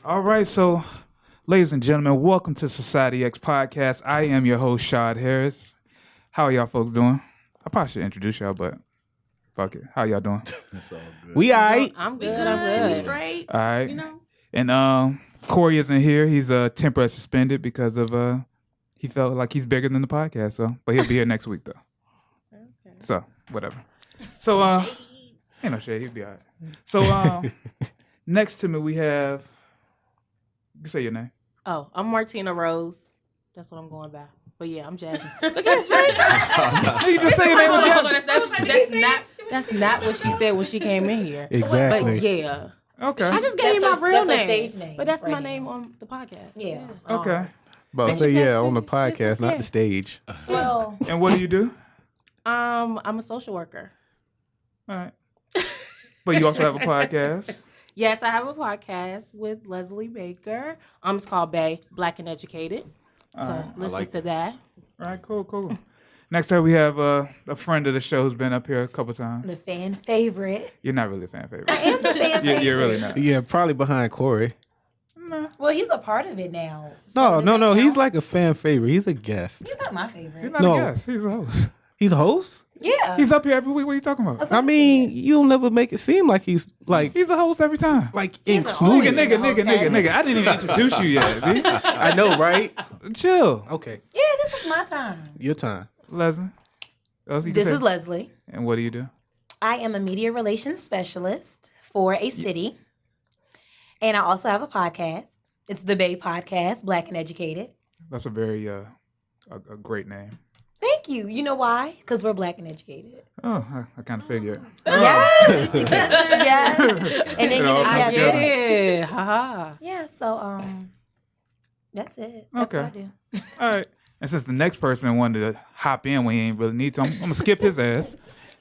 All right, so ladies and gentlemen, welcome to Society X Podcast. I am your host, Shad Harris. How are y'all folks doing? I probably should introduce y'all, but fuck it. How y'all doing? That's all good. We all right. I'm good. I'm good. We Straight. All right. You know. And Corey isn't here. He's temporarily suspended because of he felt like he's bigger than the podcast. So, but he'll be here next week though. Okay. So whatever. So ain't no shade. He'll be all right. So next to me we have. You can say your name. Oh, I'm Martina Rose. That's what I'm going by. But yeah, I'm Jasmine. You just say your name with Jasmine. That's not what she said when she came in here. Exactly. But yeah. Okay. I just gave you my real that's name. Her stage name. But that's right my now. name on the podcast. Yeah. Okay. But say on the podcast, not the stage. Well, And what do you do? I'm a social worker. All right. But you also have a podcast. Yes, I have a podcast with Leslie Baker. It's called B.A.E, Black and Educated. So listen to that. All right, cool. Next up, we have a friend of the show who's been up here a couple times. the fan favorite. You're not really a fan favorite. I am the fan favorite. You're really not. Yeah, probably behind Corey. Well, he's a part of it now. No, So does that He's count? like a fan favorite. He's a guest. He's not my favorite. He's not No. a guest. He's a host. He's a host? Yeah. He's up here every week. What are you talking about? I mean, you'll never make it seem like he's like He's a host every time. included. Nigga. I didn't even introduce you yet. B. I know, right? Chill. Okay. Yeah, this is my time. Your time. Leslie. This is Leslie. And what do you do? I am a media relations specialist for a city. And I also have a podcast. It's the B.A.E podcast, Black and Educated. That's a very a great name. Thank you. You know why? Because we're black and educated. Oh, I kind of figured. Yes. Yeah. And then It all comes together. Yeah. Haha. Yeah, so that's it. That's Okay. what I do. All right. And since the next person wanted to hop in when he ain't really need to, I'm gonna skip his ass.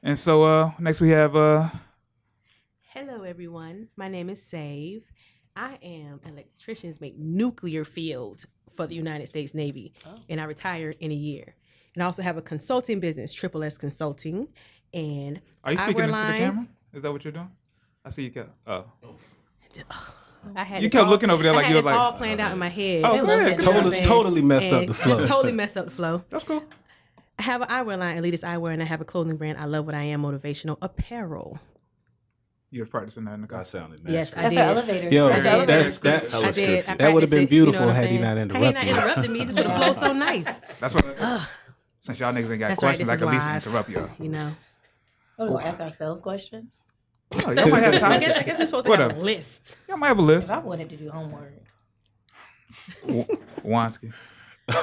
And so next we have Hello, everyone. My name is Save. I am electricians make nuclear field for the United States Navy, and I retire in a year. And I also have a consulting business, Triple S Consulting. And are you speaking into the Eyewear camera? Is that what you're doing? I see you kept. Oh. I had You this kept all- looking over there I like had you was this like- all planned out in my head. Oh, They love good. it. Totally messed up And the flow. Just totally messed up the flow. That's cool. I have an eyewear line, Elitist Eyewear, and I have a clothing brand. I love what I am, motivational apparel. You was practicing that in the car. That sounded nasty. Yes, I That's did. our elevator. Yo, That's our elevator. that's I did. I That would've been practiced it, you know beautiful what I'm had he saying? not Had he interrupted not you. interrupted me, it just would have flowed so nice. That's what. Since y'all niggas ain't got That's right, questions, this I is can at least live. interrupt y'all. You know. We're going to ask ourselves questions. Oh, y'all might have I time. guess we're supposed to What have up? a list. Y'all might have a list. If I wanted to do homework. Juanski.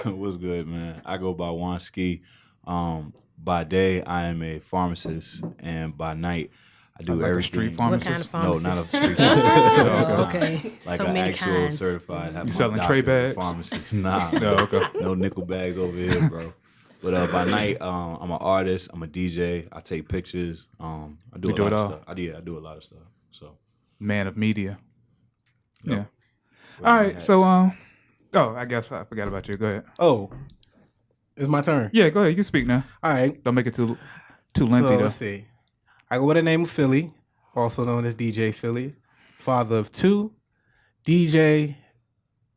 What's good, man? I go by Juanski. By day, I am a pharmacist, and by night, I do Like a everything. street What pharmacist? kind of No, pharmacist? not a street pharmacist. Oh, okay. Like So an many actual kinds. certified. have You my selling tray doctorate, bags? Pharmacist. Nah. No, okay. No nickel bags over here, bro. But by night, I'm an artist. I'm a DJ. I take pictures. I do You a do lot it of all? stuff. I do a lot of stuff. So. Man of media. Yep. Yeah. Wear All many right. So hats. I guess I forgot about you. Go ahead. Oh, it's my turn. Yeah, go ahead. You can speak now. All right. Don't make it too So lengthy though. let's see. I go by the name of Philly, also known as DJ Phillie, father of 2, DJ,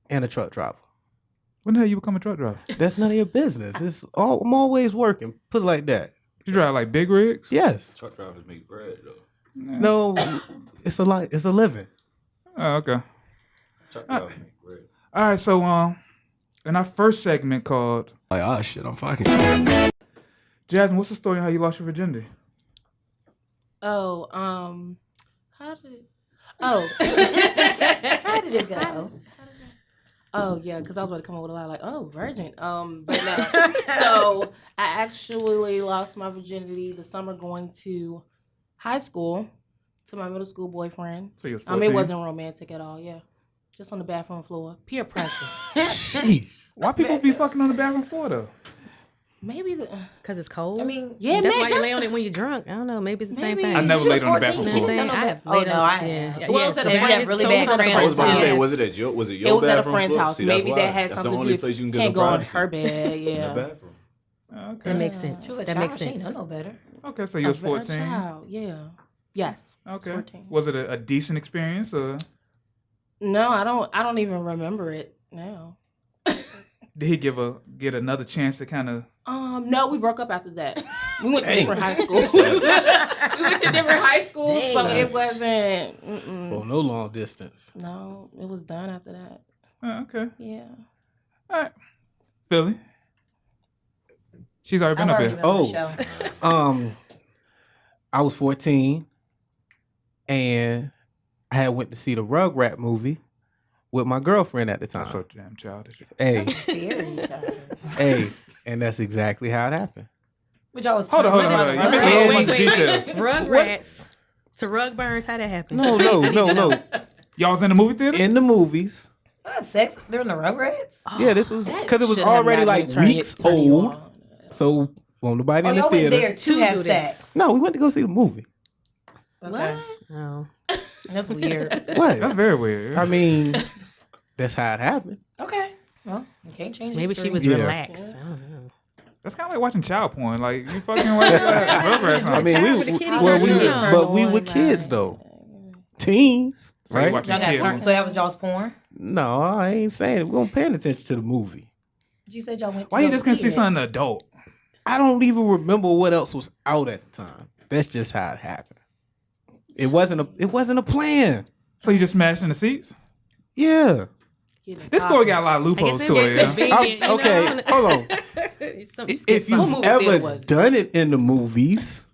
and a truck driver. When the hell you become a truck driver? That's none of your business. I'm always working. Put it like that. You drive like big rigs? Yes. Truck drivers make bread, though. No, it's a living. Oh, okay. Truck drivers make bread. All right. So in our first segment called Like, oh shit, I'm fucking. Jasmine, what's the story on how you lost your virginity? Oh, how did it? Oh. How did it go? Oh yeah, because I was about to come up with a lot like, oh, virgin. But no. So I actually lost my virginity the summer going to high school to my middle school boyfriend. So you was 14? It wasn't romantic at all. Yeah, just on the bathroom floor, peer pressure. Sheesh. Why people be fucking on the bathroom floor though? Maybe Because it's cold. I mean, yeah, that's man, why you lay on it when you're drunk. I don't know. Maybe it's the same Maybe. thing. I never she was laid on the 14. bathroom She floor. didn't know I no have better. Oh, laid no, on- I yeah. have. Yeah, Well, it was yeah, at a so And we have really so it was bad at a cramps, I was about to friend's say, house. was it at your It was at a bathroom friend's floor? house. See, that's Maybe why. that had That's something the to only do. place you can get Can't some go in privacy. her bed. In the Yeah. bathroom. Okay. That makes sense. She was a That child. makes She didn't sense. know no better. Okay, so you was A 14. child, yeah. Yes. Okay. 14. Was it a decent experience or? No, I don't. I don't even remember it now. Did he get another chance to kind of? No, we broke up after that. We went to different high schools. We went to different high schools, so it wasn't. Well, no long distance. No, it was done after that. Okay. Yeah. All right. Philly. She's already been I've up already here. been on the show. I was 14, and I had went to see the Rugrat movie with my girlfriend at the time. That's so damn childish. Hey, Very childish. hey, and that's exactly how it happened. Which I was Hold on. You Rugrats. missed a whole bunch of Wait. details. Rugrats to Rug Burns. How that happen? No. Y'all was in the movie theater? In the movies. Had sex during the Rugrats? Yeah, this was because it was Should have already not like been turning- weeks turning you old. on. So, won't nobody Oh, in the y'all went theater. there to To have do this. sex. No, we went to go see the movie. Okay. No. That's weird. What? That's very weird. I mean, that's how it happened. Okay. Well, you can't change Maybe history. she was Yeah. relaxed. I don't know. That's kind of like watching child porn. Like you fucking watch Rugrats. I mean, Child with a kitty well, we, version. but we were kids though, teens, So you right? watching Y'all got kids. turned, so that was y'all's porn? No, I ain't saying it. We weren't paying attention to the movie. But you said y'all went to Why you go just couldn't see it. something adult? I don't even remember what else was out at the time. That's just how it happened. It wasn't a plan. So you just smashed in the seats? Yeah. This story got a lot of loopholes to it. Yeah. Okay, hold on. If What you've movie theater ever was it? done it in the movies,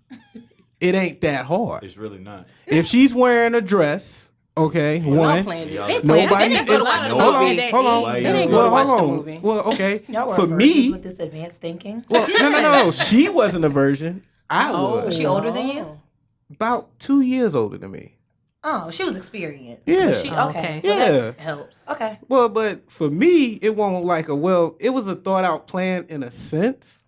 it ain't that hard. It's really not. If she's wearing a dress, okay, Y'all one. planned it. Y'all- They planned it. Nobody's They didn't go to watch the hold movie. on, that hold on. age. They They didn't go Well, to watch hold the on. movie. Well, okay. Y'all were For virgins me, with this advanced thinking. well, no. She wasn't a virgin. I was. Was she older than you? About 2 years older than me. Oh, she was experienced. Yeah. So she, Oh, okay. okay. Well, Yeah. that helps. Okay. Well, but for me, it wasn't like it was a thought out plan in a sense,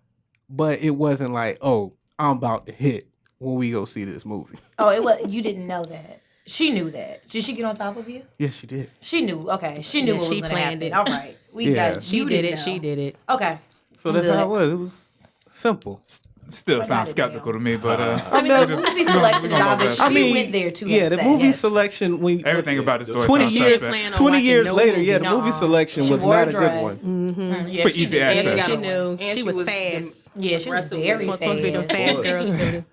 but it wasn't like, oh, I'm about to hit when we go see this movie. Oh, it was. You didn't know that. She knew that. Did she get on top of you? Yes, she did. She knew. Okay. She knew Yeah, what was she going to planned happen. it. All right. We Yeah. got. She You did didn't it. know. She did it. Okay. So I'm that's how good. it was. It was simple. Still I got sounds it skeptical down. to me, but I mean, No, the movie selection is obvious. I She mean, went there to yeah, have the sex. movie Yes. selection. everything about the story 20 sounds years, suspect. plan on 20 watching years no later, movie. yeah, the movie Nuh-uh. selection She was wore a not a good dress. one. Mm, yeah, For she easy did. access. And She she knew. And She she was was fast. Yeah, she was Aggressive. very Supposed to be the fast. fast girls. Baby.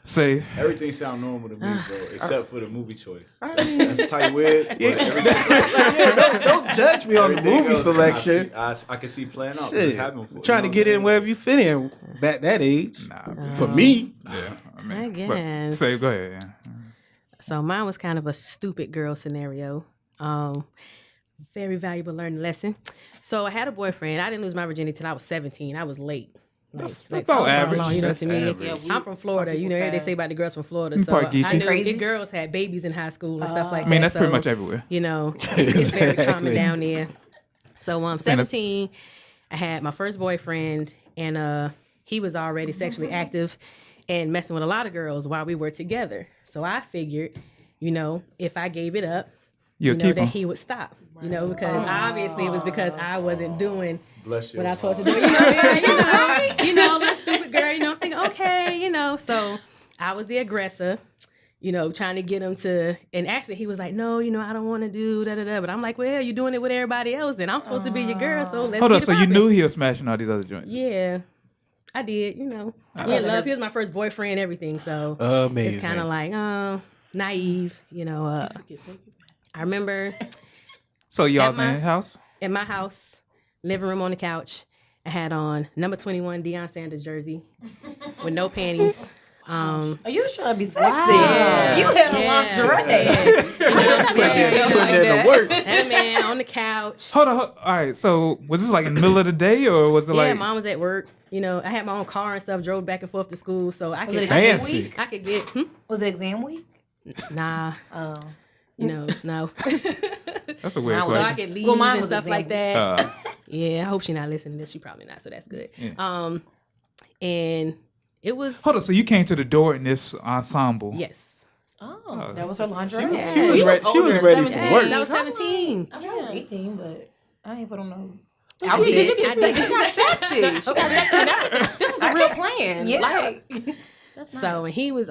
Safe. Everything sound normal to me, bro, except for the movie choice. That's tight weird. But Yeah, everything, don't judge me on the everything movie else, selection. I can see playing out. Shit. It's happening for Trying to get in wherever you fit in at that age. Nah, For me, yeah. I but guess. Safe, go ahead. Yeah. So mine was kind of a stupid girl scenario. Very valuable learning lesson. So I had a boyfriend. I didn't lose my virginity till I was 17. I was late. That's about how average. long, you know, That's to me. average. Yeah, I'm from Florida. some You people know, they fast. say about the girls from Florida. You So part I geeky. knew Crazy? the girls had babies in high school and stuff like that. I mean, that's pretty So, much everywhere. You know, it's very common Exactly. down there. So 17, I had my first boyfriend, and he was already sexually active and messing with a lot of girls while we were together. So I figured, you know, if I gave it up, You'll you know, keep that them. he would stop. You know, because obviously it was because I wasn't doing bless you. what I was supposed to do. You know, little stupid girl. You know, I'm thinking, okay, you know. So I was the aggressor. You know, trying to get him to, and actually he was like, no, you know, I don't want to do da da da. But I'm like, well, you're doing it with everybody else, and I'm supposed to be your girl, so let's Hold get up, it so you poppin'. knew he was smashing all these other joints? Yeah, I did. You know, we in love. He was my first boyfriend, everything. So amazing. it's kind of like, naive. You know, I remember So y'all was At in my- his house? in my house, living room on the couch, I had on number 21 Deion Sanders jersey with no panties. Are you trying to be sexy? Yeah. You had a Yeah. lingerie. Putting in the work. That man on the couch. Hold on. All right. So was this like in the middle of the day or was it Yeah, like? mom was at work. You know, I had my own car and stuff. Drove back and forth to school, so I could it Fancy. I could get Was it exam week? nah. Oh. You know, no. That's a weird Mine So was- I question. could leave Well, mine and was stuff like exam that. Yeah, I hope she's not listening to this. She probably not, so that's good. Yeah. And it was Hold on. So you came to the door in this ensemble? yes. Oh, that was her lingerie. She was ready. She was ready for Hey, work. that was 17. I was 18, but I ain't put on no Did outfit. you get sexy? She got sexy. She got sexy. This was a real plan. Yeah. Like, that's nice. So and he was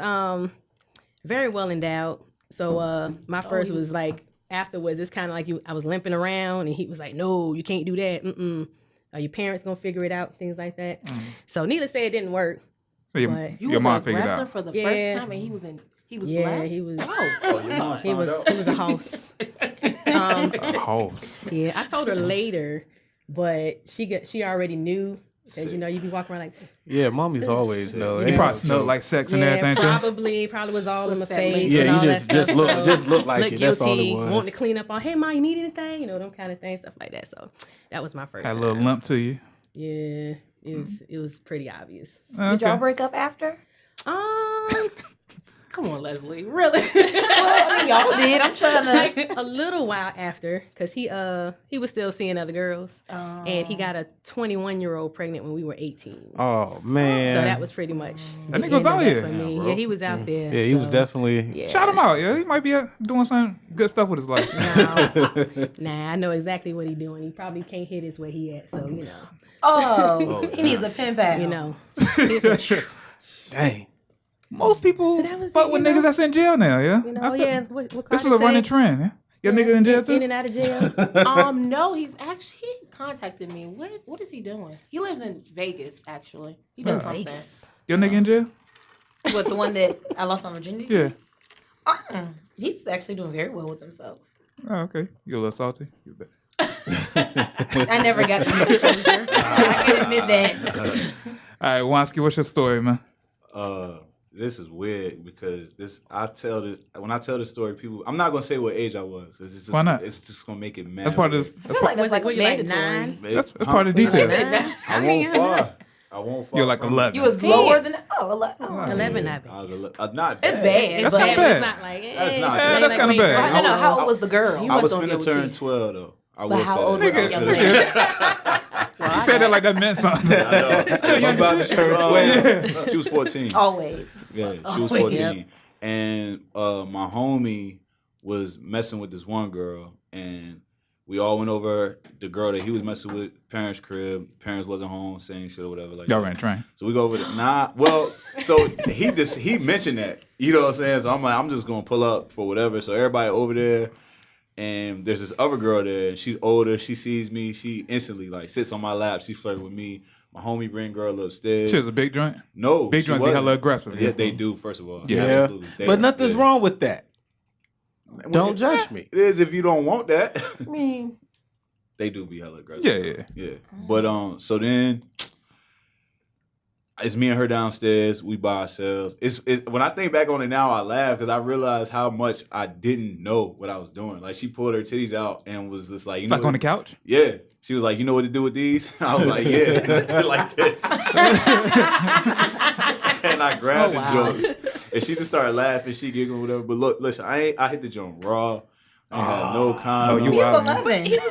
very well endowed. So my first was like afterwards, it's kind of like I was limping around, and he was like, "No, you can't do that. Your parents gonna figure it out, things like that." So, needless to say, it didn't work. So But You your were mom the figured it aggressor out. for the Yeah. first time, and he was Yeah, blessed. he was. Oh, your mom's He found was. out. He was a host. A host. Yeah, I told her later, but she already knew. Because you be walking around like, Yeah, mommies always know. You Ain't probably no smelled joke. like sex and yeah, everything too. probably was all in my What's that face. Yeah, and you all just that stuff, so just look like look it. That's all it guilty, was. wanting to clean up on, hey, Ma, you need anything? Them kind of things, stuff like that. So that was my first Had a time. little limp to you. Yeah, it was pretty obvious. Did y'all break up after? Come on, Leslie. Really? Well, I mean, y'all did. I'm trying to. Like a little while after, because he was still seeing other girls, and he got a 21-year-old pregnant when we were 18. Oh man. So that was pretty much That the nigga was end of out that here. for Yeah, me. bro. Yeah, he was out there. Yeah, he was so, definitely. yeah. Shout him out, yeah. He might be doing some good stuff with his life. Nah, I know exactly what he's doing. He probably can't hit us where he at. So Oh, he needs a pen pal. Dang. Most people So that was fuck it, with you know? niggas that's in jail now, yeah. Oh yeah, what This is Cardi a running said? trend, yeah. Your nigga in jail too? In and out of jail. No, he contacted me. What is he doing? He lives in Vegas, actually. He does something. Vegas. Your nigga in jail? What, the one that I lost my virginity? Yeah. He's actually doing very well with himself. Oh, okay. You a little salty? You bet. I never got the exposure. I can admit that. All right, Juanski, what's your story, man? This is weird because when I tell this story, people, I'm not gonna say what age I was. It's just, Why not? It's just gonna make it mad. That's part of this. I feel like that's like What, you like mandatory. 9? That's part of the details. I won't far. I won't fall. You're like 11. You was lower than 11. 11, not bad. I was not It's bad. bad. That's but not bad. It's not like That's not Yeah, bad. that's kinda bad. I don't know how old was the girl. You I was must don't finna get what turn you- 12 though. I But will how say old that. was the young lady? She said it like that meant something. I know. Still young about as to shit. turn 12. She was 14. Always. Yeah, she was Oh, 14. yes. And my homie was messing with this one girl, and we all went over the girl that he was messing with, parents' crib. Parents wasn't home, saying shit or whatever. Like Y'all that. ran train. So we go over there. So he mentioned that. You know what I'm saying? So I'm like, I'm just gonna pull up for whatever. So everybody over there, and there's this other girl there. She's older. She sees me. She instantly like sits on my lap. She flirted with me. My homie bring girl upstairs. She was a big joint. No, Big she joints be wasn't. hella aggressive. Yeah, they do. First of all, Yeah. Absolutely. They But are. nothing's Yeah. wrong with that. Don't judge me. It is if you don't want that. I mean, They do be hella aggressive. Yeah. But so then it's me and her downstairs. We by ourselves. It's when I think back on it now, I laugh because I realize how much I didn't know what I was doing. Like she pulled her titties out and was just like, you know, Like on the couch? Yeah. She was like, you know what to do with these? I was like, yeah, like this. And I grabbed the joints, and she just started laughing. She giggled, whatever. But look, listen, I hit the joint raw. I had no condom. Oh, you He was wild. 11. He was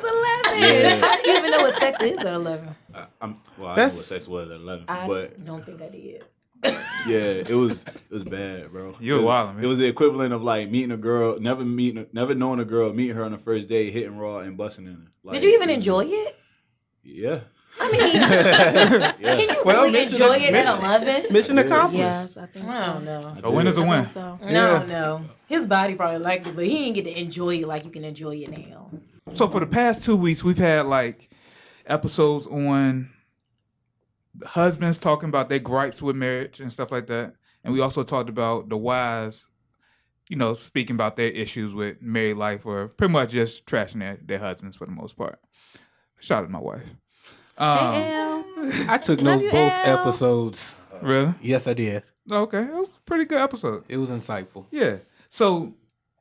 11. Yeah. I didn't even know what sex is at 11. I know what That's- sex was at 11, I but don't think I did. yeah, it was bad, bro. You It was- wildin', man. It was the equivalent of like meeting a girl, never knowing a girl, meeting her on the first day, hitting raw and busting in her. Like, Did you even enjoy it? Yeah. I mean, Yeah. can you Well, really mission- enjoy it mission- at 11? mission accomplished. Yes, I think so. I don't know. I A win did. is a win. So. No. His body probably liked it, but he didn't get to enjoy it like you can enjoy it now. So for the past 2 weeks, we've had like episodes on husbands talking about their gripes with marriage and stuff like that. And we also talked about the wives, speaking about their issues with married life or pretty much just trashing their husbands for the most part. Shout out to my wife. I took Love notes you, both Al. episodes. Really? Yes, I did. Okay. It was a pretty good episode. It was insightful. Yeah. So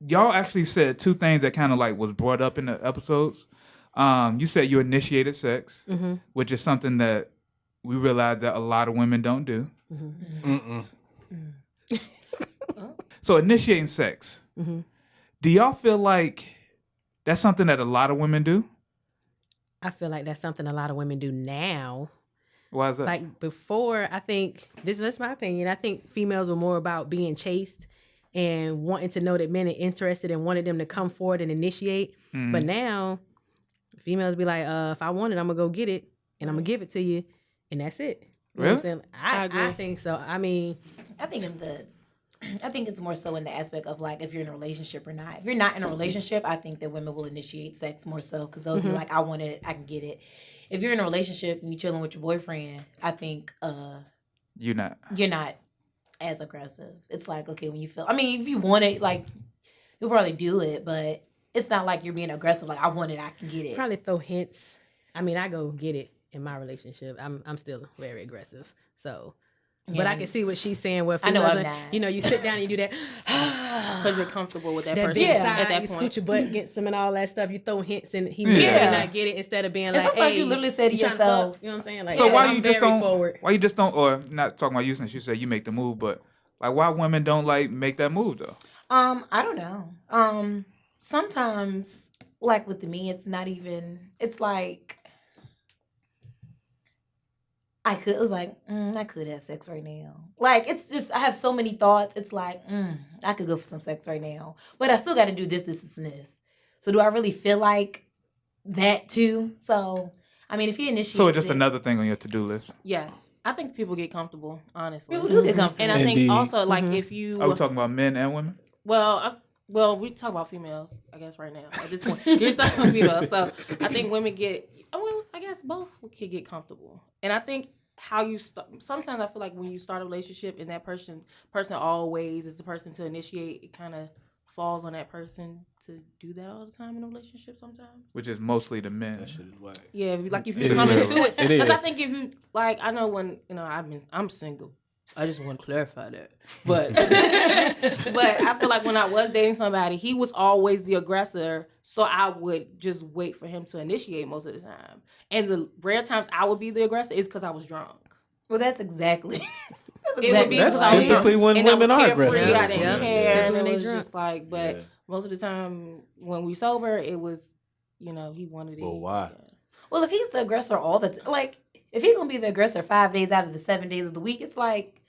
y'all actually said two things that kind of like was brought up in the episodes. You said you initiated sex, which is something that we realize that a lot of women don't do. Mm-mm. So initiating sex, do y'all feel like that's something that a lot of women do? I feel like that's something a lot of women do now. Why is that? Like before, I think this is my opinion. I think females were more about being chased and wanting to know that men are interested and wanted them to come forward and initiate. But now, females be like, if I want it, I'm gonna go get it and I'm gonna give it to you, and that's it. You know what I'm saying? I agree. I think so. I mean, I think in the I think it's more so in the aspect of like if you're in a relationship or not. If you're not in a relationship, I think that women will initiate sex more so because they'll be like, I want it, I can get it. If you're in a relationship and you're chilling with your boyfriend, I think You're not. you're not as aggressive. It's like, okay, when you feel, I mean, if you want it, like, you'll probably do it, but it's not like you're being aggressive, like, I want it, I can get it. Probably throw hints. I mean, I go get it in my relationship. I'm still very aggressive. So, but I can see what she's saying. Where if I know I'm wasn't, not. you know, you sit down and you do that. Because you're comfortable with that That person big Yeah. side, at that you point. scoot your butt against him and all that stuff. You throw hints and he Yeah. may not get it instead of being It's like, just like hey, you literally say to you tryna yourself. fuck? You know what I'm saying? Like, So why I'm you just very don't? forward. Why you just don't? Or not talking about you since you said you make the move, but like why women don't like make that move though? I don't know. Sometimes, like with me, it's not even, it's like, I could have sex right now. Like, it's just, I have so many thoughts. It's like, I could go for some sex right now. But I still got to do this, and this. So do I really feel like that too? So, I mean, if he initiates So it's just it, another thing on your to-do list. Yes. I think people get comfortable, honestly. people do get comfortable. And I think Indeed. also, like, if you... Are we talking about men and women? Well, we talk about females, I guess, right now. At this point, you're talking about females. So I think women get... Well, I guess both can get comfortable. And I think how you start... Sometimes I feel like when you start a relationship and that person always is the person to initiate, it kind of falls on that person to do that all the time in a relationship sometimes. Which is mostly the men. That shit is whack. Yeah, like if It you come is. into it, It because I is. think if you like, I know when I'm single. I just want to clarify that, but but I feel like when I was dating somebody, he was always the aggressor, so I would just wait for him to initiate most of the time. And the rare times I would be the aggressor is because I was drunk. Well, that's exactly. It would be That's because I was typically drunk, when and I women was are carefree, aggressive. I didn't Yeah. care, Typically and when it was they just like. But Yeah. most of the time when we sober, it was he wanted it. But why? Yeah. Well, if he's the aggressor all the time, like, if he's going to be the aggressor 5 days out of the 7 days of the week, it's like,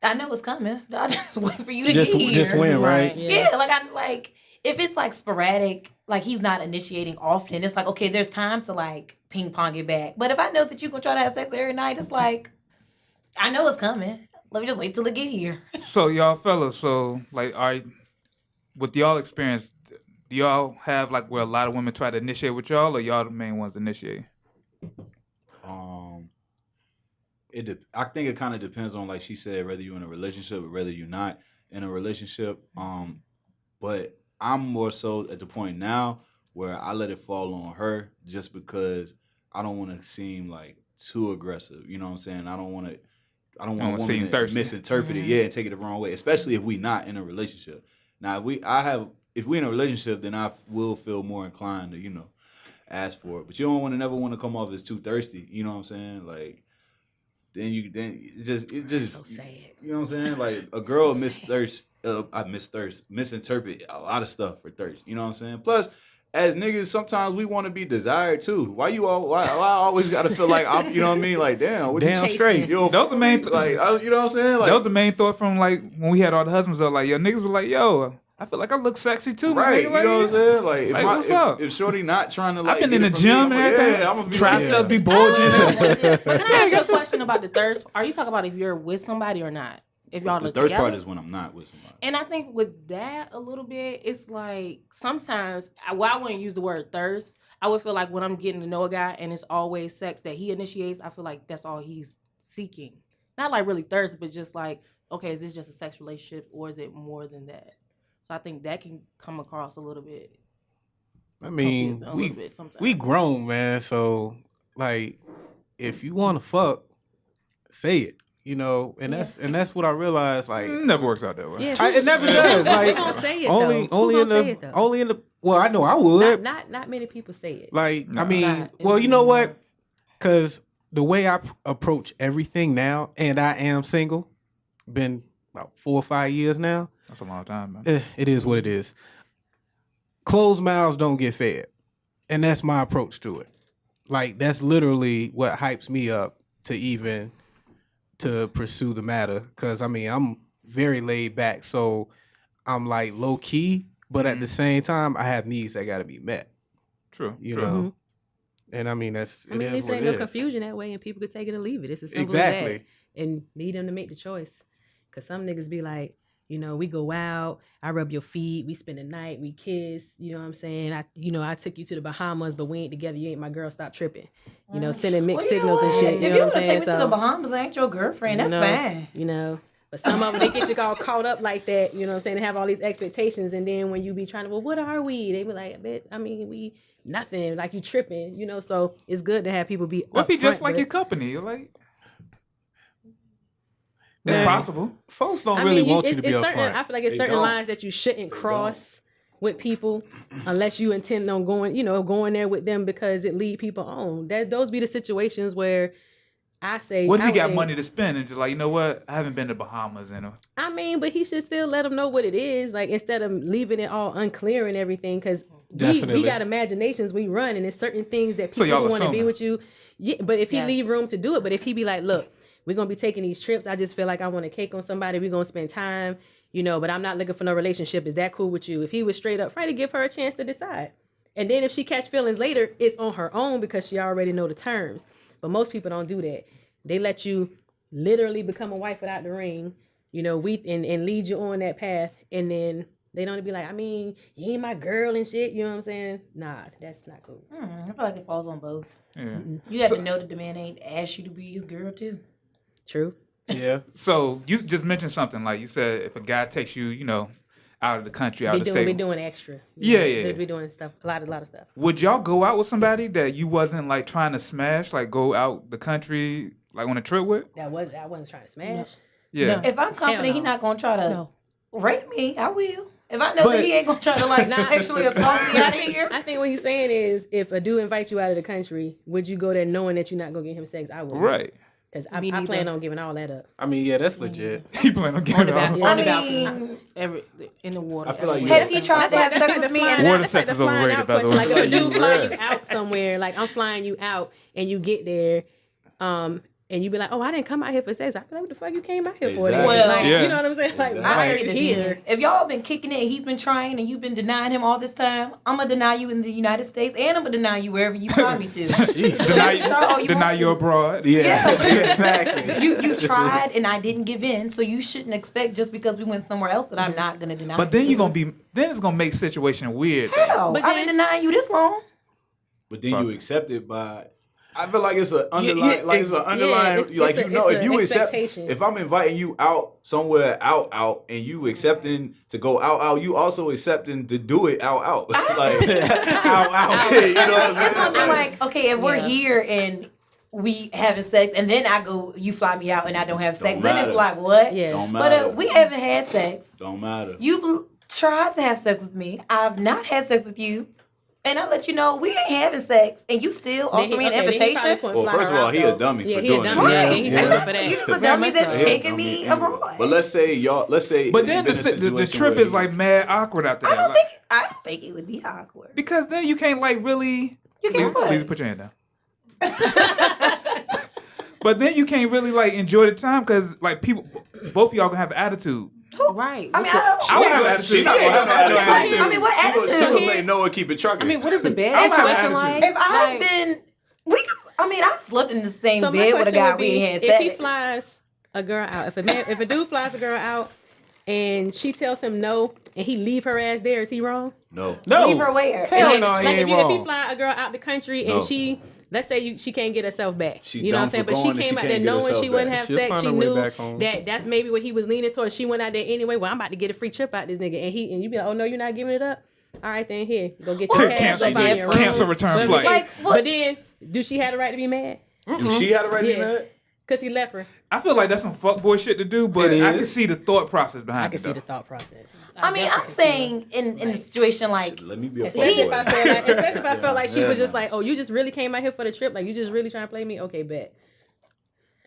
I know it's coming. I'll just wait for you to get here. Just win, right? Yeah, like, if it's, like, sporadic, like, he's not initiating often, it's like, okay, there's time to, like, ping pong it back. But if I know that you're going to try to have sex every night, it's like, I know it's coming. Let me just wait till it get here. So y'all fellas, with y'all experience, do y'all have like where a lot of women try to initiate with y'all, or y'all the main ones initiate? I think it kind of depends on, like she said, whether you're in a relationship or whether you're not in a relationship. But I'm more so at the point now where I let it fall on her just because I don't want to seem like too aggressive. You know what I'm saying? I don't want wanna seem women to thirsty. misinterpret it, and take it the wrong way, especially if we not in a relationship. Now, if we in a relationship, then I will feel more inclined to, ask for it. But you don't never want to come off as too thirsty. You know what I'm saying? Like, then it just So sad. you know what I'm saying? Like a girl misinterpret a lot of stuff for thirst. You know what I'm saying? Plus, as niggas, sometimes we want to be desired too. Why I always got to feel like I'm, you know what I mean? Like, damn, what Damn you straight. Yo, That was the main. you know what I'm saying? Like, That was the main thought from like when we had all the husbands. Though, like, yo, niggas were like, yo, I feel like I look sexy too, right? man. You know what I'm saying? Like, Like, what's up? If Shorty not trying to, like, I've been get in it the from gym me, and I'm everything. I'm gonna be Triceps be like, bulging. But can I ask you a question about the thirst? Are you talking about if you're with somebody or not? If y'all the are thirst together? part is when I'm not with somebody. And I think with that a little bit, it's like sometimes, I wouldn't use the word thirst. I would feel like when I'm getting to know a guy and it's always sex that he initiates, I feel like that's all he's seeking. Not like really thirst, but just like, okay, is this just a sex relationship or is it more than that? So I think that can come across a little bit. I mean, a little bit sometimes. we grown, man. So, like, if you want to fuck, say it. And that's what I realized. Like, It never works out that way. Yeah, it never does. Like, who gonna say it only though? Who gonna say it, though? only in the. Well, I know I would. Not many people say it. Like, I Nah. mean, Nah, well, it's you know more- what? Because the way I approach everything now, and I am single, been about 4 or 5 years now. That's a long time, man. It is what it is. Closed mouths don't get fed, and that's my approach to it. Like, that's literally what hypes me up to pursue the matter. Because I mean, I'm very laid back, so I'm like low key, but at the same time, I have needs that got to be met. True. You true. know. And I mean, I mean, it at is least what ain't it no is. confusion that way, and people could take it or leave it. It's as simple as Exactly. that. And need them to make the choice. Cause some niggas be like, You know, we go out, I rub your feet, we spend the night, we kiss, you know what I'm saying? I took you to the Bahamas, but we ain't together. You ain't my girl, stop tripping. You know, sending mixed signals and shit. If you want to take me to the Bahamas, I ain't your girlfriend. That's fine. You know, but some of them, they get you all caught up like that, you know what I'm saying? They have all these expectations. And then when you be trying to, well, what are we? They be like, we nothing, like you tripping, you know? So it's good to have people be What if he just upfront, like but- your company? Like, it's Man, possible. Folks don't I really mean, want you to be it's upfront. certain, I feel like it's They certain don't. lines that you shouldn't cross with people unless you intend on going there with them because it lead people on. Those be the situations where I say. What if I he would got say- money to spend and just like, you know what? I haven't been to Bahamas in a... I mean, but he should still let them know what it is, like instead of leaving it all unclear and everything. Because Definitely. we got imaginations we run, and it's certain things that So people y'all want to be assuming. with you. Yeah, but if he Yes. leave room to do it, but if he be like, look, we're gonna be taking these trips. I just feel like I want a cake on somebody. We're gonna spend time, you know, but I'm not looking for no relationship. Is that cool with you? If he was straight up, try to give her a chance to decide. And then if she catch feelings later, it's on her own because she already know the terms. But most people don't do that. They let you literally become a wife without the ring, you know, and lead you on that path. And then they don't be like, I mean, you ain't my girl and shit. You know what I'm saying? Nah, that's not cool. I feel like it falls on both. Yeah. You got to know that the man ain't asked you to be his girl too. True. Yeah. So you just mentioned something like you said, if a guy takes you, you know, out of the country, out Be of the doing, state, be doing extra. Yeah. Be doing stuff, a lot of stuff. would y'all go out with somebody that you wasn't like trying to smash, like go out the country, like on a trip with? I wasn't trying to smash. Yeah. If I'm confident no. he's not gonna try to No. rape me, I will. If I know But- that he ain't gonna try to like sexually assault me out of here. I think what he's saying is, if a dude invites you out of the country, would you go there knowing that you're not gonna get him sex? I would. Right. Because Me I plan neither. on giving all that up. I mean, yeah, that's legit. He plan on On getting the out. balcony. Yeah. On the I balcony. mean, In the water. I feel like everywhere. has he tried to have sex with me? And Water That's sex the is flying overrated, out by the question. way. Like if a You dude fly right. you out somewhere, like I'm flying you out and you get there, and you be like, oh, I didn't come out here for sex. I feel like, what the fuck you came out here for? then? Exactly. Well, Like, Yeah. you know what I'm saying? Like, Exactly. why I are heard you it here? depends. If y'all been kicking it and he's been trying and you've been denying him all this time, I'm gonna deny you in the United States and I'm gonna deny you wherever you find me to. Deny you abroad. Yeah, Yeah. exactly. You tried and I didn't give in, so you shouldn't expect just because we went somewhere else that I'm not gonna deny. But then you. you're gonna be, then it's gonna make situation weird. Hell, But I've then- been denying you this long. But then Fuck. you accept it by. I feel like it's an underlying, yeah, like it's an underlying, it's- like it's you a- know, it's if a you accept, expectation. if I'm inviting you out somewhere, out, and you accepting to go out, you also accepting to do it out, like, Ow, ow. you know what I'm It's saying? something like, okay, if we're Yeah. here and we having sex, and then I go, you fly me out, and I don't have sex, Don't then matter. it's like, what? Yeah. Don't But matter. we haven't had sex. Don't matter. You've tried to have sex with me. I've not had sex with you. And I let you know we ain't having sex, and you still Then offer me an then he probably invitation. couldn't Well, fly first her of all, out, he a though. dummy Yeah, for he doing a it. dummy. Right. And he's Yeah. stupid for that. You just a Very dummy much that's so. taking me abroad. But let's say But then the trip is like mad awkward after that. Like, I don't think it would be awkward. because then you can't like really. You can't what? Please put your hand down. But then you can't really like enjoy the time because like people, both of y'all gonna have attitude. Right. I mean, I I would have don't. attitude. She not gonna have no attitude. I mean, what She gonna attitude? say no and keep it trucking. I mean, what is the bad I would have situation attitude. like? If I've Like, been, I've slept in the same So my bed with a question guy would we be, ain't had if he sex. flies a girl out, if a dude flies a girl out and she tells him no and he leave her ass there, is he wrong? no. No. Leave her where? Hell And no, Like he ain't if he wrong. fly a girl out the country No. and she, let's say she can't get herself back, She you know what I'm dumb saying? for But she going and came she out can't there get knowing herself she wouldn't back. have She'll sex. find She her way knew back home. that that's maybe what he was leaning towards. She went out there anyway. Well, I'm about to get a free trip out this nigga, and you be like, oh no, you're not giving it up. All right, then here, go get your cash. Cancel go find your room. cancel return But- flight. Like, what? But then, do she have the right to be mad? Do she have the right to be Yeah. mad? Cause he left her. I feel like that's some fuckboy shit to do, but It I is. can see the thought process behind I can it. see though. the thought process. I mean, I'm saying in a situation like, Let me be a Especially if I fuckboy. felt like, she Yeah, was just nah. like, oh, you just really came out here for the trip, like you just really trying to play me. Okay, bet.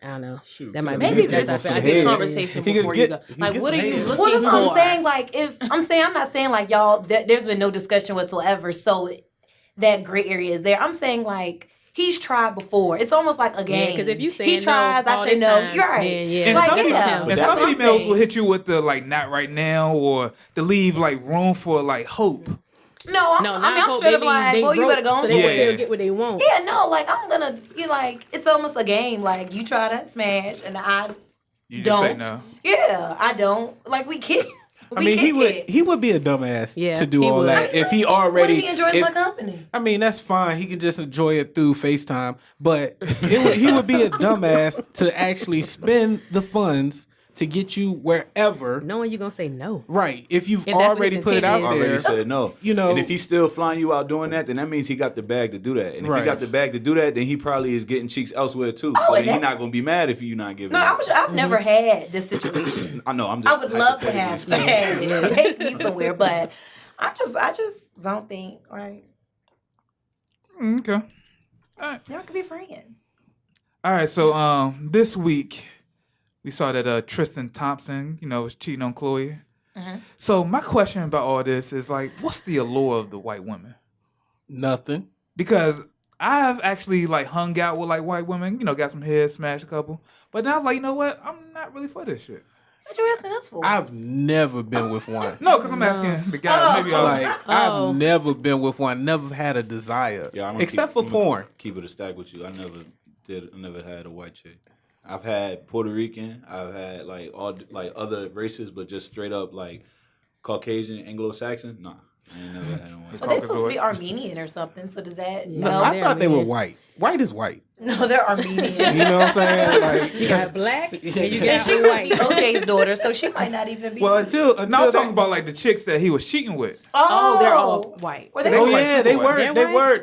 I don't know. Shoot, That might maybe be this that's is how I a feel. good Yeah. conversation He could before you get- go. he Like, gets what are you mad. looking what if for? I'm saying like, if I'm not saying like y'all, there's been no discussion whatsoever, so that gray area is there. I'm saying like, he's tried before. It's almost like a game. Because if you say he tries, no, I all say this no. time, You're right. then, yeah, And Like, some, yeah. and That's some what I'm females saying. will hit you with the like not right now or to leave like room for like hope. No, No, I'm not hope straight up they like, leave, boy, they you better broke, go on so they Yeah. can still get what they want. Yeah, no, like I'm gonna, you like, it's almost a game. Like you try to smash, and You just say don't. no. Yeah, I don't. Like we kick. I mean, he would be a dumbass Yeah, to do he all would. that if he What already. if he enjoys my company? I mean, that's fine. He can just enjoy it through FaceTime, but he would be a dumbass to actually spend the funds to get you wherever. Knowing you're gonna say no. Right. If you've If that's what already his put it intent out is. there. Already said no. You know, and if he's still flying you out doing that, then that means he got the bag to do that. And if Right. he got the bag to do that, then he probably is getting cheeks elsewhere too. Oh, So and then he's that's- not gonna be mad if you're not giving. No, it. I've never had this situation. I know. I'm just. I would love to have hypothetically speaking. it. Take me somewhere, but I just don't think like Okay. All right. y'all could be friends. All right. So this week we saw that Tristan Thompson, was cheating on Chloe. Mhm. So my question about all this is like, what's the allure of the white women? nothing. Because I've actually like hung out with like white women, got some head, smashed a couple. But then I was like, you know what? I'm not really for this shit. What you asking us for? I've never been with one. No, because I'm asking the guys. Maybe Like Oh. I've never been with one. Never had a desire, Yeah, I'm gonna except keep- for porn. Keep it a stack with you. I never had a white chick. I've had Puerto Rican. I've had like all like other races, but just straight up like Caucasian, Anglo-Saxon. Nah, I ain't never had one. Well, they're supposed to be Armenian or something. So does that? No. No, I thought they were man. white. White is white. no, they're Armenian. You know what I'm saying? Like, You got black and you And got she could white. be OJ's daughter, so she might not even be. well, until No, I'm they- talking about like the chicks that he was cheating with. Oh, they're all white. Were they Oh like yeah, super they white. were. They're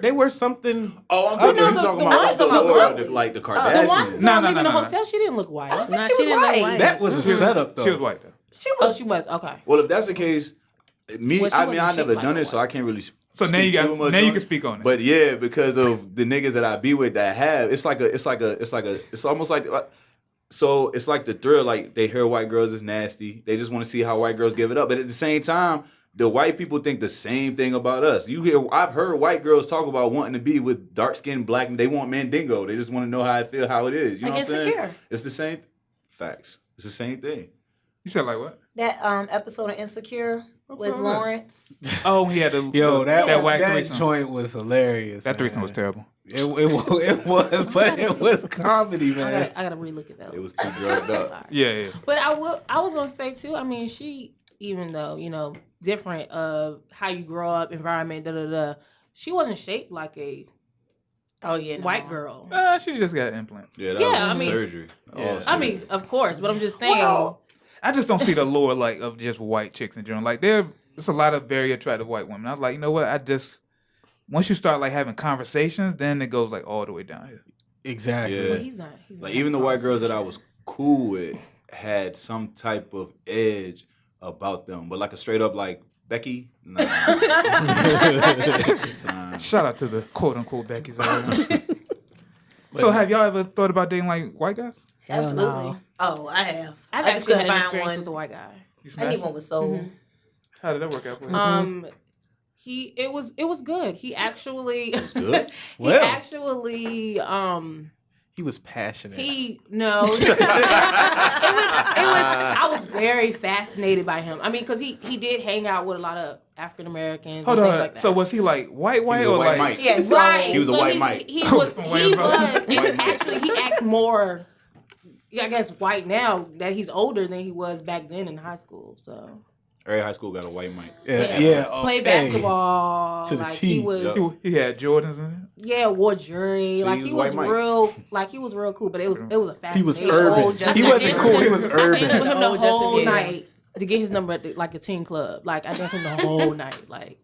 They white? were something. Oh, I'm Oh, thinking no, you the talking one about talking about Laura, Chloe. like the The Kardashians. one No, leaving the no. hotel, she didn't look I white. don't think Nah, she was didn't look white. white. That was a setup though. She was white though. She Oh, was. she was okay. Well, if that's the case, me, Well, she I mean, I wasn't never shaped done like it, so a I can't really. So now you speak too got much now you on can it. speak on it. But yeah, because of the niggas that I be with that have, it's almost like. So it's like the thrill, like they hear white girls is nasty. They just want to see how white girls give it up. But at the same time, the white people think the same thing about us. I've heard white girls talk about wanting to be with dark skinned black, and they want mandingo. They just want to know how I feel, how it is. You know Like what I'm saying? Insecure. It's the same facts. It's the same thing. You said like what? That episode of Insecure with Okay. Lawrence. Oh, he had the Yo, that white that threesome. joint was hilarious. That threesome man. was terrible. It was, but it was comedy, I man. gotta relook at that. It was too drugged up. Yeah. But I was gonna say too. I mean, she, even though different of how you grow up, environment, she wasn't shaped like a white girl. She just got implants. Yeah, that Yeah, was I mean- surgery. Yeah. All I mean, of course, but I'm just saying. Well, I just don't see the allure like of just white chicks in general. Like there's a lot of very attractive white women. I was like, you know what? Once you start like having conversations, then it goes like all the way down here. Exactly. Yeah. Well, he's not. Like even the white girls that I was cool with had some type of edge about them, but like a straight up like Becky, nah. Nah. Shout out to the quote unquote Becky's. So have y'all ever thought about dating like white guys? absolutely. no. Oh, I have. I've I just actually had couldn't an find experience one. with the white guy. You I smashed need it? one with soul. How did that work out for you? It was good. He actually good? he Well. actually He was passionate. no. I was very fascinated by him. I mean, because he did hang out with a lot of African Americans Hold and on. things like that. So was he like white was a or white like Mike. Yeah, so Right. He was a so white Mike. He was. From He Wayne was. Brothers. And White Mike. actually, he acts more. I guess white now that he's older than he was back then in high school. So Every high school got a white mic. yeah. played hey. basketball. To the like T. he was. Yep. he had Jordans in Wore jewelry. So like he he was was white Mike. real. Like he was real cool. But it was a He was fascination. urban. Old Justin He wasn't Bieber. cool. He was I danced with urban. him the Old Justin whole Bieber. night to get his number at like a teen club. Like I danced with him the whole night. Like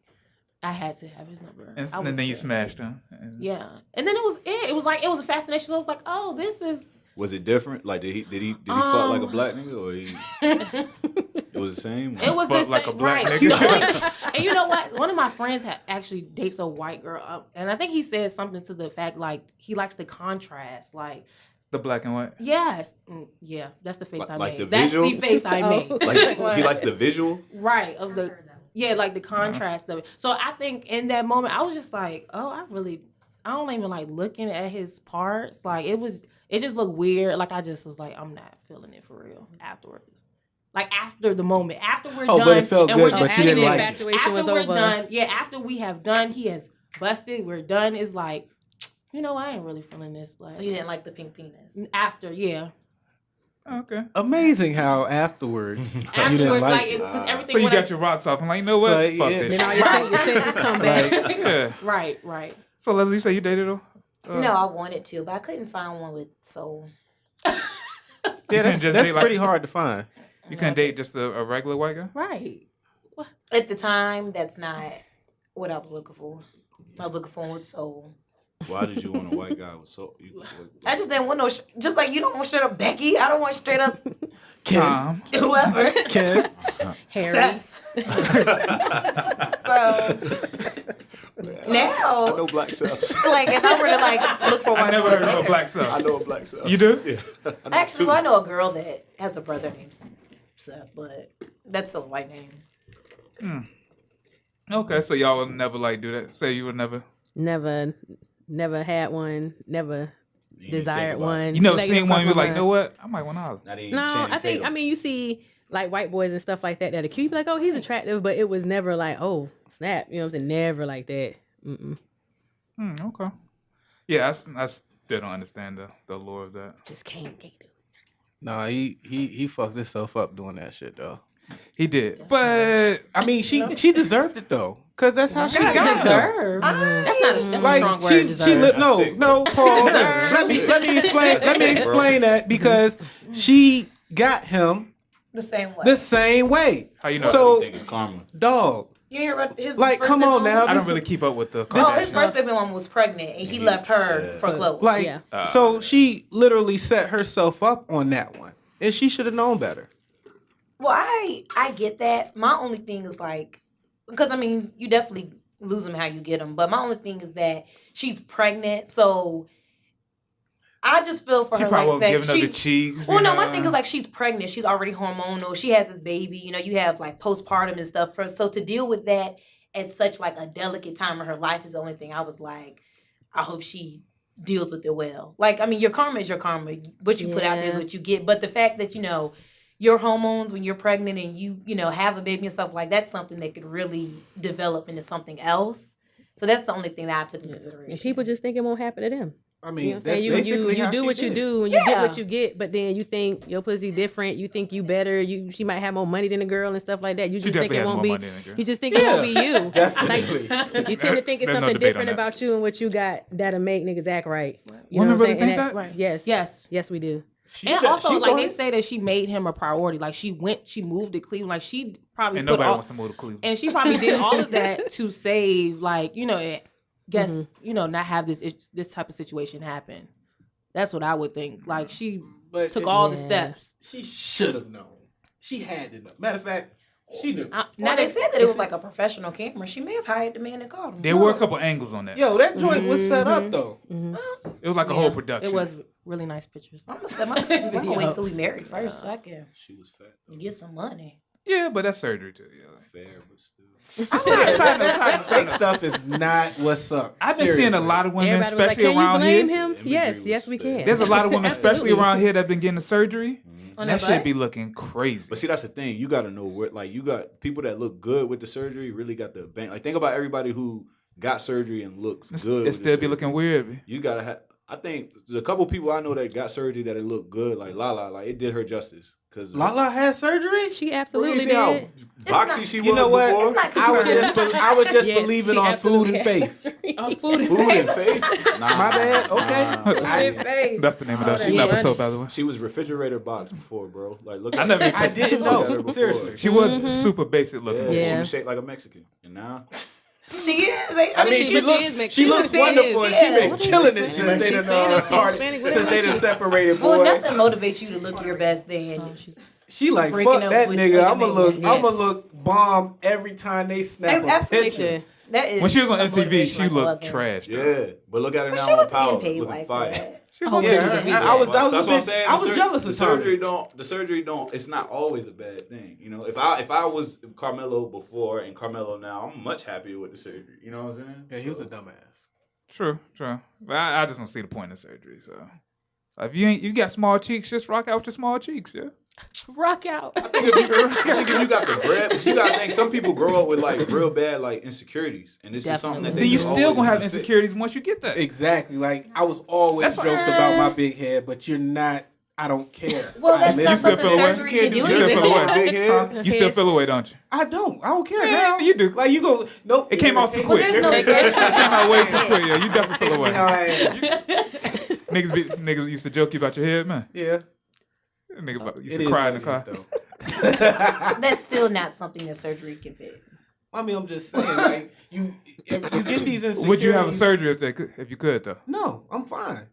I had to have his number. And, I was then you sick. smashed him. And- Yeah, and then it was like it was a fascination. So I was like, oh, this is. Was it different? Like did he fuck like a black nigga or he? It was the same. It was the Fuck like same, a black right? nigga. And you know what? One of my friends actually dates a white girl, and I think he said something to the fact like he likes the contrast, like. The black and white. Yes, yeah, that's the face I Like made. the That's visual? the face I made. Like he likes the visual. Right, of the like the contrast of it. So I think in that moment I was just like, oh, I don't even like looking at his parts. Like it just looked weird. Like I just was like, I'm not feeling it for real afterwards. Like after the moment, after we're done, but it felt and good, we're but just you didn't sitting like there, it. Infatuation after was we're over. done, after we have done, he has busted. We're done. It's like, I ain't really feeling this. Like So you didn't like the pink penis? after, yeah. Okay. Amazing how afterwards you didn't Afterwards, like like, it. because everything. So you when I- got your rocks off. I'm like, you know what? Like, Fuck yeah. this Then all shit. your senses come back. Yeah. Right. So Leslie, you say you dated her? No, I wanted to, but I couldn't find one with soul. Yeah, can't that's just date like- pretty hard to find. You couldn't date just a regular white guy? Right. At the time, that's not what I was looking for. I was looking for one with soul. Why did you want a white guy with soul? I just didn't want no, just like you don't want straight up Becky. I don't want straight up Tom. whoever. Ken, Harry. Seth. So I now, know black Seths. like if I were to like look for one, I never heard of a black I self. know a black Seth. You do? Yeah. Actually, well, I know a girl that has a brother named Seth, but that's a white name. Okay, so y'all would never like do that. Say you would never. Never had one. Never desired one. You never Like, seen it one. You was crossed my like, you know mind. what? I might want to holler. Not even No, Channing I think. Tatum. I mean, you see like white boys and stuff like that that are cute. You be like, oh, he's attractive, but it was never like, oh, snap. You know what I'm saying? Never like that. Mm-mm. Okay. Yeah, I still don't understand the allure of that. Just can't get it. nah, he fucked himself up doing that shit though. He did, but I mean, she deserved it though, cause that's how she got him. Deserve. That's not a, that's a Like strong word. she Deserve. no That's sick, no Paul. Deserve. let me explain that because she got him The same way. the same way. how you know? So- I think it's karma. Dog, You hear about his like, first come baby on mama? now. I don't This- really keep up with the. Oh, his Kardashians. first baby mama was pregnant, and he left her for Chloe. Like, Yeah. so she literally set herself up on that one, and she should have known better. Well, I get that. My only thing is like, because I mean, you definitely lose them how you get them. But my only thing is that she's pregnant, so I just feel for She her probably like that. was giving up the cheeks. Well, you no, know? my thing is like she's pregnant. She's already hormonal. She has this baby. You know, you have like postpartum and stuff. So to deal with that at such like a delicate time of her life is the only thing I was like, I hope she deals with it well. Like, I mean, your karma is your karma. What you put out there is Yeah. what you get. But the fact that, you know, your hormones when you're pregnant and you know, have a baby and stuff like that's something that could really develop into something else. So that's the only thing that I took into consideration. And people just think it won't happen to them. I mean, You know what I'm that's saying? basically You how do she what you did. do and you get Yeah. what you get, but then you think your pussy different. You think you better. She might have more money than a girl and stuff like that. You She just think definitely it has won't more be. money than a girl. You just think it won't be you. Definitely. Like, you tend to think it's There's no something debate on different that. about you and what you got that'll make niggas act right. You Women know what really I'm saying? think And that? Right. Yes. Yes. We do. And She also, like they thought- say that she made him a priority. Like she moved to Cleveland. Like she probably And put nobody all, wants to move to Cleveland. and she probably did all of that to save, like, you know, guess you know, not have this type of situation happen. That's what I would think. Like she But took if- all the Yeah. steps. She should have known. She had to know. Matter of fact, she knew. Now they said that it was like a professional camera. She may have hired the man that called him. There were a couple angles on that. Yo, that joint was set up though. It was like a whole production. It was really nice pictures. I'm gonna wait till we married first so I can She was fat. get some money. Yeah, but that's surgery too. Yeah. Fair, but still. That fake stuff is not what's up. I've been seeing a Seriously. lot of women, Everybody was like, especially "Can you around blame here. him?" The imagery Yes, was yes, we bad. can. There's a lot of women, especially Absolutely. around here, that been getting the surgery. On That their shit butt? be looking crazy. But see, that's the thing. You got to know where, like, you got people that look good with the surgery really got the bank. Like, think about everybody who got surgery and looks It's- good. it with still the be surgery. looking weird. You gotta have. I think the couple people I know that got surgery that it looked good, like Lala, like it did her justice. Cause Lala had surgery. She Bro, you absolutely see how did. boxy not- she You was know what? before. It's not I was just Yes, believing she on food absolutely and had faith. surgery. On food and Food and faith. Nah, My bad. Okay. nah. Food and faith. That's the name of that Yeah. episode, by the way. She was refrigerator box before, bro. Like look. I never- I didn't Look at her know. before. Seriously. She was super basic looking. Yeah, Yeah. she was shaped like a Mexican, and now She is. I mean, she looks wonderful, and she Yeah. been killing it since they done Hispanic, since they done separated, Well, boy. nothing motivates you to look your best than She like breaking fuck up that with nigga. other I'ma men. look. Yes. I'ma look bomb every time they snap a Absolutely. picture. that is. When she was on a MTV, motivation she like no looked other. trash. though. yeah. But look at her But now she on wasn't Power, getting paid looking like fire. that. Oh, Yeah, I was So that's what I'm big- saying. I was jealous The of surgery Tommy. the surgery don't. It's not always a bad thing. You know, if I was Carmelo before and Carmelo now, I'm much happier with the surgery. You know what I'm saying? Yeah, he was a dumbass. True. But I just don't see the point in surgery. So if you got small cheeks, just rock out with your small cheeks. Yeah. rock out. I think if you got the bread, but you gotta think some people grow up with like real bad like insecurities, and it's just something that Then they you just still always gonna have fit. insecurities once you get that. Exactly. Like I was always That's joked fine. about my big head, but you're not. I don't care. Well, that's I not still something feel away? surgery You can can't do. do You still feel away. big head. You still feel away, don't you? I don't care Man, now. you do. Like you go. Nope. It came off too Well, quick. there's no It surgery. came out way too quick. Yeah, you definitely feel away. Yeah. Niggas used to joke you about your head, man. Yeah. Nigga used It to is cry in what the it is, car. though. That's still not something that surgery can fix. I mean, I'm just saying, like if you get these insecurities. Would you have a surgery if you could though? No, I'm fine.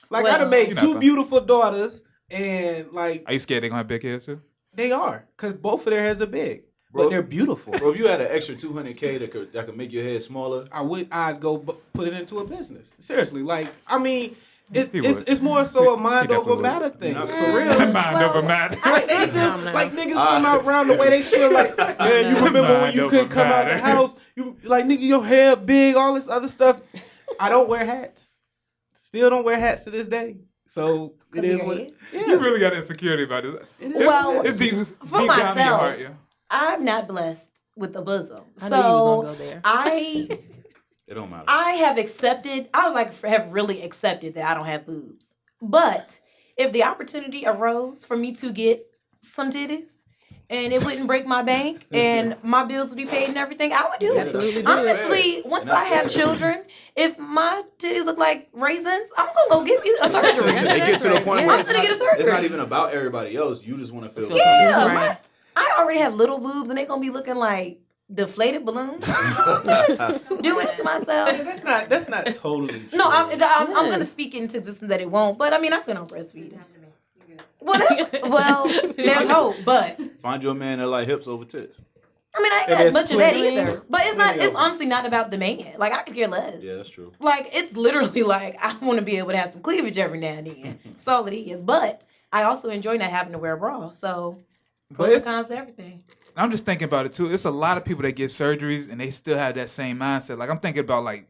Like Well, I done made You're not 2 fine. beautiful daughters, and like Are you scared they gonna have big heads too? they are, cause both of their heads are big, Bro. but they're beautiful. Bro, if you had an extra $200K that could make your head smaller, I'd go put it into a business. Seriously, like I mean, He would. it's more so a mind definitely over would. matter thing Not for for real. Mind Well, over matter. Like they still, like niggas from out around the way they feel like, man, you remember when you couldn't come out the house? You like nigga, your hair big, all this other stuff. I don't wear hats. Still don't wear hats to this day. So it is what. Yeah. You really got insecurity about it. Well, It's deep, for deep down in your myself, heart, yeah. I'm not blessed with a bosom. I knew you was So gonna go there. it don't matter. I have accepted, have really accepted that I don't have boobs. But if the opportunity arose for me to get some titties and it wouldn't break my bank and my bills would be paid and everything, I would do it. Absolutely do Honestly, once I have children, if my titties look like raisins, I'm going to go get me a surgery. They get to the point I'm where going to get a surgery. it's not even about everybody else. You just want to feel Yeah, Right. I already have little boobs and they're going to be looking like deflated balloons. Doing it to myself. Yeah, that's not totally true. No, I'm going to speak into existence that it won't. But I mean, I plan on breastfeeding. Well, there's hope, but Find you a man that like hips over tits. I mean, I ain't And got there's much of that plenty- either. But it's not. plenty It's of them. honestly not about the man. Like I could care less. Yeah, that's true. Like it's literally like I want to be able to have some cleavage every now and then. That's all it is. But I also enjoy not having to wear a bra. So But pros and it's, cons to everything. I'm just thinking about it too. It's a lot of people that get surgeries and they still have that same mindset. Like I'm thinking about like,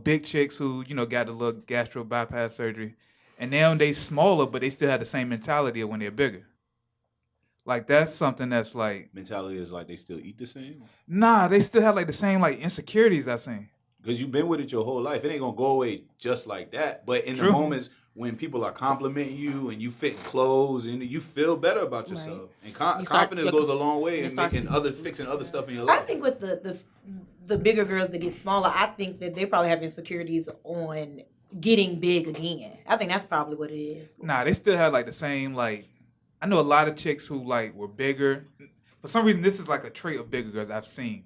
big chicks who, got the little gastro bypass surgery. And now they smaller, but they still have the same mentality of when they're bigger. Like that's something that's like, Mentality is like they still eat the same. nah, they still have like the same like insecurities I've seen. Because you've been with it your whole life. It ain't going to go away just like that. But in True. the moments when people are complimenting you and you fit in clothes and you feel better about yourself. And You start- confidence goes a long way you in start- fixing other stuff in your I life. think with the bigger girls that get smaller, I think that they probably have insecurities on getting big again. I think that's probably what it is. Nah, they still have like the same like. I know a lot of chicks who like were bigger. For some reason, this is like a trait of bigger girls I've seen.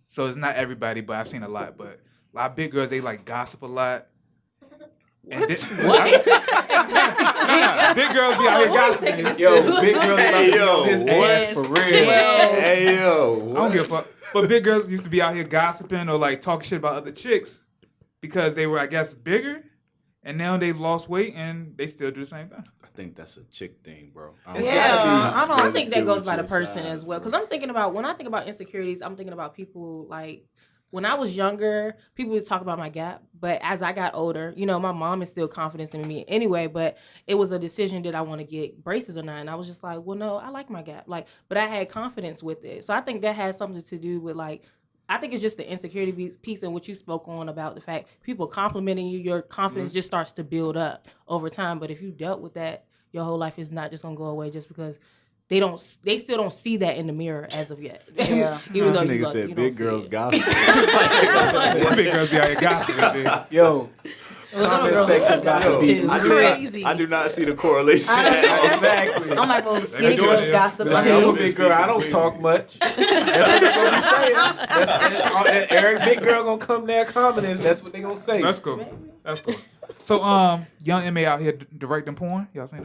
So it's not everybody, but I've seen a lot. But a lot of big girls, they like gossip a lot. And what? Nah, big girls be out here gossiping. Yo, big girls about to know his what? ass for real. Hey, yo. I don't give a fuck. But big girls used to be out here gossiping or like talking shit about other chicks because they were, I guess, bigger. And now they lost weight and they still do the same thing. I think that's a chick thing, bro. It's Yeah, gotta be. I think that Deal goes with by the your person size, as well. bro. Because when I think about insecurities, I'm thinking about people like when I was younger, people would talk about my gap. But as I got older, my mom instilled confidence in me anyway. But it was a decision that I want to get braces or not. And I was just like, well, no, I like my gap. But I had confidence with it. So I think that has something to do with I think it's just the insecurity piece and what you spoke on about the fact people complimenting you, your confidence just starts to build up over time. But if you dealt with that, your whole life is not just gonna go away just because they still don't see that in the mirror as of yet. Yeah. This nigga said big girls gossip. Big girls be out here gossiping, dude. Yo, Little comment girls section do that about to be too. Crazy. I do not see the correlation. exactly. I'm like, well, skinny doing girls it. gossip Like, I'm a too. big girl. I don't talk much. That's what they're gonna be saying. That's Eric, big girl, gonna come there commenting. That's what they gonna say. That's cool. That's cool. So, young M.A. out here directing porn. Y'all seen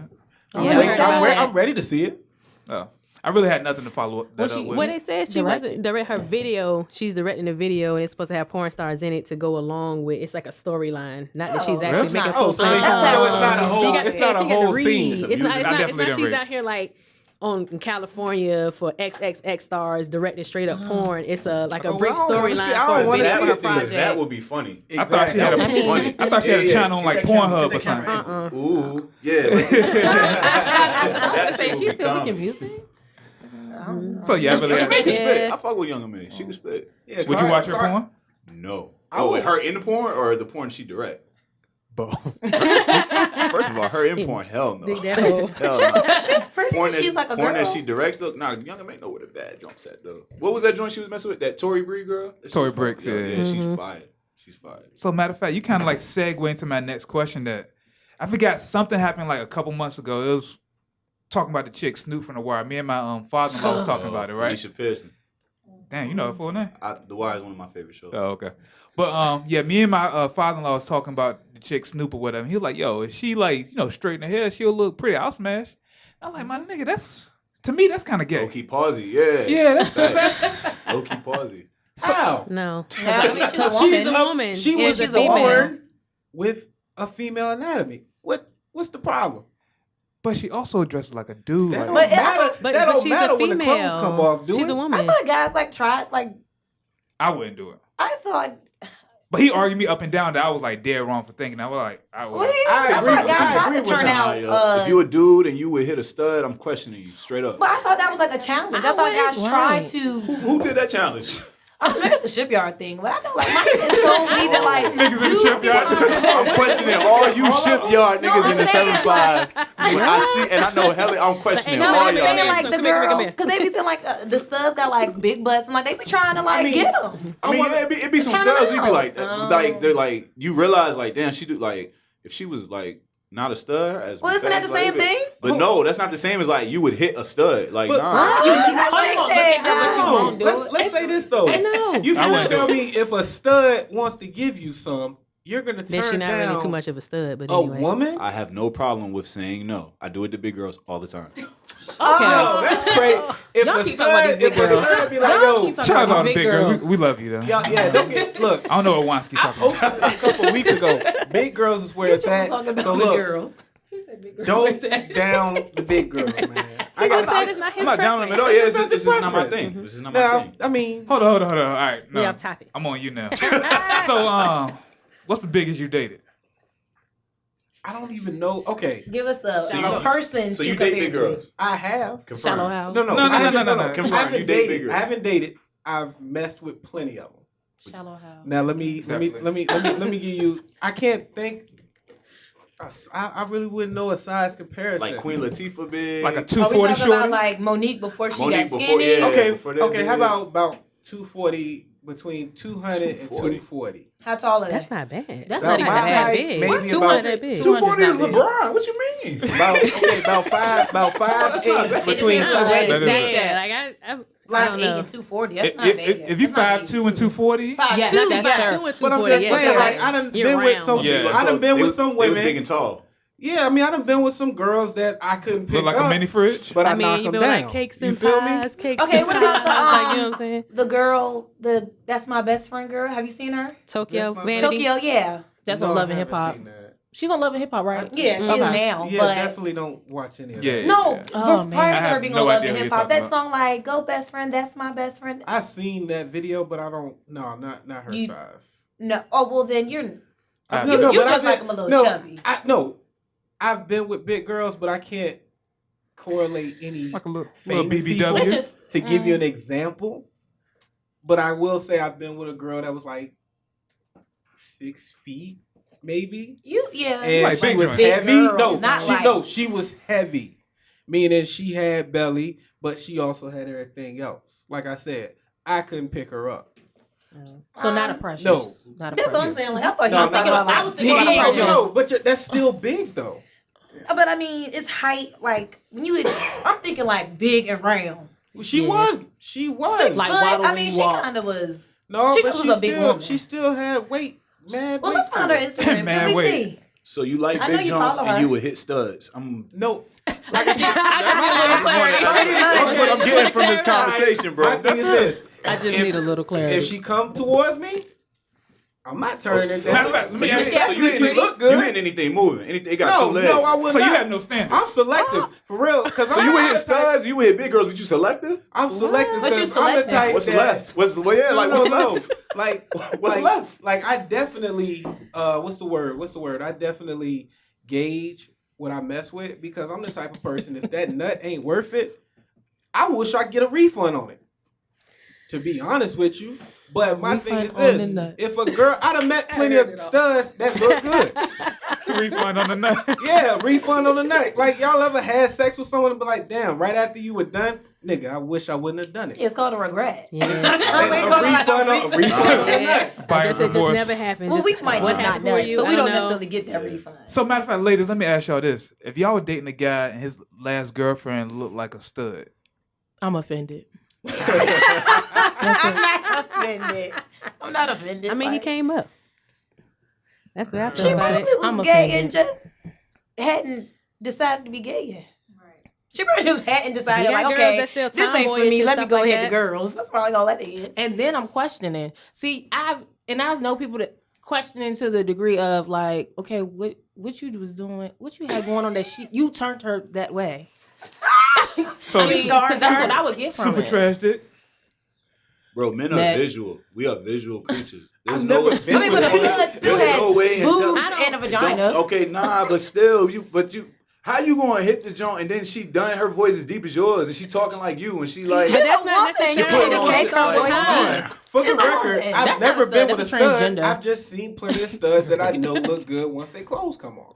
that? I'm ready to see it. Oh. I really had nothing to follow up that up with. When it says she wasn't direct her video, she's directing the video and it's supposed to have porn stars in it to go along with. It's like a storyline, not that she's actually really? making Oh, full so fledged. it's not a whole. It's not a whole scene. It's not. I It's definitely not. didn't She's read. out here like in California for XXX stars directing straight up porn. It's a brief I don't wanna see- storyline I for don't a wanna video see for her it, project. That would be funny. I thought she had a Funny. I thought she had a channel on like Pornhub or something. Ooh, yeah. That Say shit would she's be still calm. making music. So yeah, I really She can had. spit. I fuck with Young M.A. She can spit. Yeah, Would you watch her porn? No. Oh, with her in the porn or the porn she direct? Both. First of all, her in porn, hell no. Dig that hole. Hell no. She's pretty. Porn She's like a girl. Porn that she directs. Look, nah, Young and May know what a bad joint set though. What was that joint she was messing with? That Tory Bree girl? Tory Bricks, yeah. Yeah, she's fired. She's fired. So matter of fact, you kind of like segue into my next question that I forgot something happened like a couple months ago. It was talking about the chick Snoop from The Wire. Me and my father-in-law was talking about it, right? Felicia Pearson. Damn, you know her full name? The Wire is one of my favorite shows. Oh, okay. But yeah, me and my father-in-law was talking about the chick Snoop or whatever. He was like, "Yo, if she like straight in the hair, she'll look pretty. I'll smash." I'm like, "My nigga, that's to me that's kind of gay." Low key palsy, yeah. Yeah, that's Low key palsy. How? No. Yeah, I mean, she's a woman. She's a woman. She and was she's a female. born with a female anatomy. What's the problem? but she also dresses like a dude. That Like, don't matter. But That don't she's matter a when the clothes female. come off. Do She's it? a woman. I thought guys like tried like I wouldn't do it. I thought. But he argued me up and down that I was like dead wrong for thinking. I was like, Well, I I agree thought with- guys I tried agree to with turn that. out. If you a dude and you would hit a stud, I'm questioning you straight up. But I thought that was like a challenge. I thought guys tried to. Who did that challenge? Maybe it's a shipyard thing, but I know like my kids told me that like Niggas in the dudes shipyard. I'm questioning all you shipyard No, niggas in the I'm saying- 7'5". I see, and I know hell, I'm questioning No, all I'm y'all. saying niggas. like the Come here, come girls, here. because they be saying like the studs got like big butts, and like they be trying to like I mean, get them. I mean, it be some Turn studs. You be around. like they're like, you realize like, damn, she do like, if she was like not a stud, as Well, isn't that the like, same thing? But no, that's not the same as like you would hit a stud. Like, But- nah. You But you know like what? that, But she though. won't do Let's it. let's say this though. I know. You I can wouldn't tell do me if a stud wants to give you some, you're gonna Then she turn not down really too much of a stud, but a anyway. woman. I have no problem with saying no. I do it to big girls all the time. Oh, that's great. If Y'all a keep talking about stud, these if big a girls. stud be like, Y'all yo, keep talking shout out about to these big big girls. girls. We love you though. yeah, don't get look. I don't know what Juanski I talking about. posted a couple weeks ago. Big girls is where it's Talking at. about So the look, girls. don't down the big girls, man. He just said it's not his I'm not down on them at all. preference. Yeah, it's just not my preference. thing. This is not my Now, thing. I mean, Hold on. All right, no. We off topic. I'm on you now. So, what's the biggest you dated? I don't even know. Okay, Give us a, So a you- person. So to you date compare big to. girls? I have. Confirm. Shallow house. No. No. I Confirm. haven't You date dated. big girls. I haven't dated. I've messed with plenty of them. Shallow house. Now let me give you. I can't think. I really wouldn't know a size comparison. Like Queen Latifah big. Like a Are we 240 talking about shorty? like Monique before she Monique got before- skinny? yeah. Okay, before that okay. How big. about 240 between 200 and 240. 240? How tall are they? That's not bad. That's About not even my that height, big. maybe 200 about that big. 240 is 200's not big. LeBron. What you mean? about five eight between No, That five. is- yeah, like I like don't 8 know. and 240. That's If, not bad. if you 5'2" and 240, 5'2", Yeah, that's yes. terrible. But I'm 240, just yeah. saying, Yeah. like I done Year been with round. some. Yeah. I done been They with was- some They was women. big and tall. Yeah, I mean, I done been with some girls that I couldn't pick look like up, a mini fridge. but I, I mean, knock you them been down. like cakes You and feel me? pies, cakes Okay, and what pies. about the, Like, you know what I'm saying? The girl, that's my best friend girl. Have you seen her? Tokyo, That's my- Vanity. Tokyo, yeah. That's No, on I Love and Hip haven't Hop. seen that. She's on Love and Hip Hop, right? Yeah, she Okay. is now. Yeah, but definitely don't watch any of Yeah. that. no, Oh, but man. prior I to her have being no on Love idea and who Hip you're Hop, that talking song like "Go Best Friend," that's my best friend. I seen that video, but I don't. No, not her You- size. No, oh well, then you're I- you but just I've like been- them a little no, chubby. I've been with big girls, but I can't correlate any like a little famous BBW. Let's people just to give you an example. But I will say I've been with a girl that was like 6 feet, maybe. yeah. And Like she big was joint. heavy. girls, No, not she like- she was heavy. Meaning she had belly, but she also had everything else. Like I said, I couldn't pick her up. So not a precious. No. Not a That's what I'm precious. saying. Like I thought No, you was talking no, about like I was thinking about big a precious. girls. No, but that's still big though. But I mean, it's height. Like when you, I'm thinking like big and round. Well, she Yeah. was. She was. 6 Like foot. waddle I when mean, you she walk. kind of was. No, She but was she a big still woman. she still had weight. Man, Well, let's find her Instagram. Man, Can we wait. see? So you like I know big you Johns follow and her. you would hit studs. No. That's what I'm getting from this conversation, bro. My thing is this. I just If- need a little clarity. If she come towards me, I'm not turning her Matter of down. fact, let me ask She you. has to be She pretty. look You good. hitting anything moving? Anything? It got No, two legs. no, I would So not. you have no standards. I'm selective for real. Because So you would hit studs? You would hit big girls, but you selective? I'm selective But you because I'm the selective. type What's that. left? What's No, what's no. left? Like What's like, left? Like I definitely what's the word? I definitely gauge what I mess with because I'm the type of person if that nut ain't worth it, I wish I could get a refund on it. To be honest with you. But my thing is Refund on this. the nut. If a girl I'd have met plenty of studs that look good. refund on the night. Yeah, refund on the night. Like, y'all ever had sex with someone and be like, damn, right after you were done, nigga, I wish I wouldn't have done it. Yeah, it's called a regret. A refund on the night. Buyer's It just remorse. never happened. Well, we might what just not happened know for it, you, so I we don't know. necessarily get that refund. So, matter of fact, ladies, let me ask y'all this: if y'all were dating a guy and his last girlfriend looked like a stud, I'm offended. I'm not offended. I'm not offended. I mean, he like, came up. That's what I She feel about probably it. was I'm gay offended. and just hadn't decided to be gay yet. Right. She probably just hadn't decided, You got like, girls okay, that's still this ain't for tomboyish me. and Let me stuff go like ahead that. to girls. That's probably all that is. And then I'm questioning. See, I know people that questioning to the degree of like, okay, what you was doing, what you had going on that you turned her that way. so I mean, because that's what I would get from super it. trash dick. Bro, men are Next. visual. We are visual creatures. There's I've no never way. been I mean, but a with stud still There's has no way until- boobs and a vagina. Okay, nah, but still, how you gonna hit the joint and then she done her voice as deep as yours and she talking like you and she like. She's that's a not woman. You necessarily can't the just make her case. voice Like, deep. For the She's a record, woman. I've That's never not a been stud, with a that's a stud. transgender. I've just seen plenty of studs that I know look good once their clothes come off.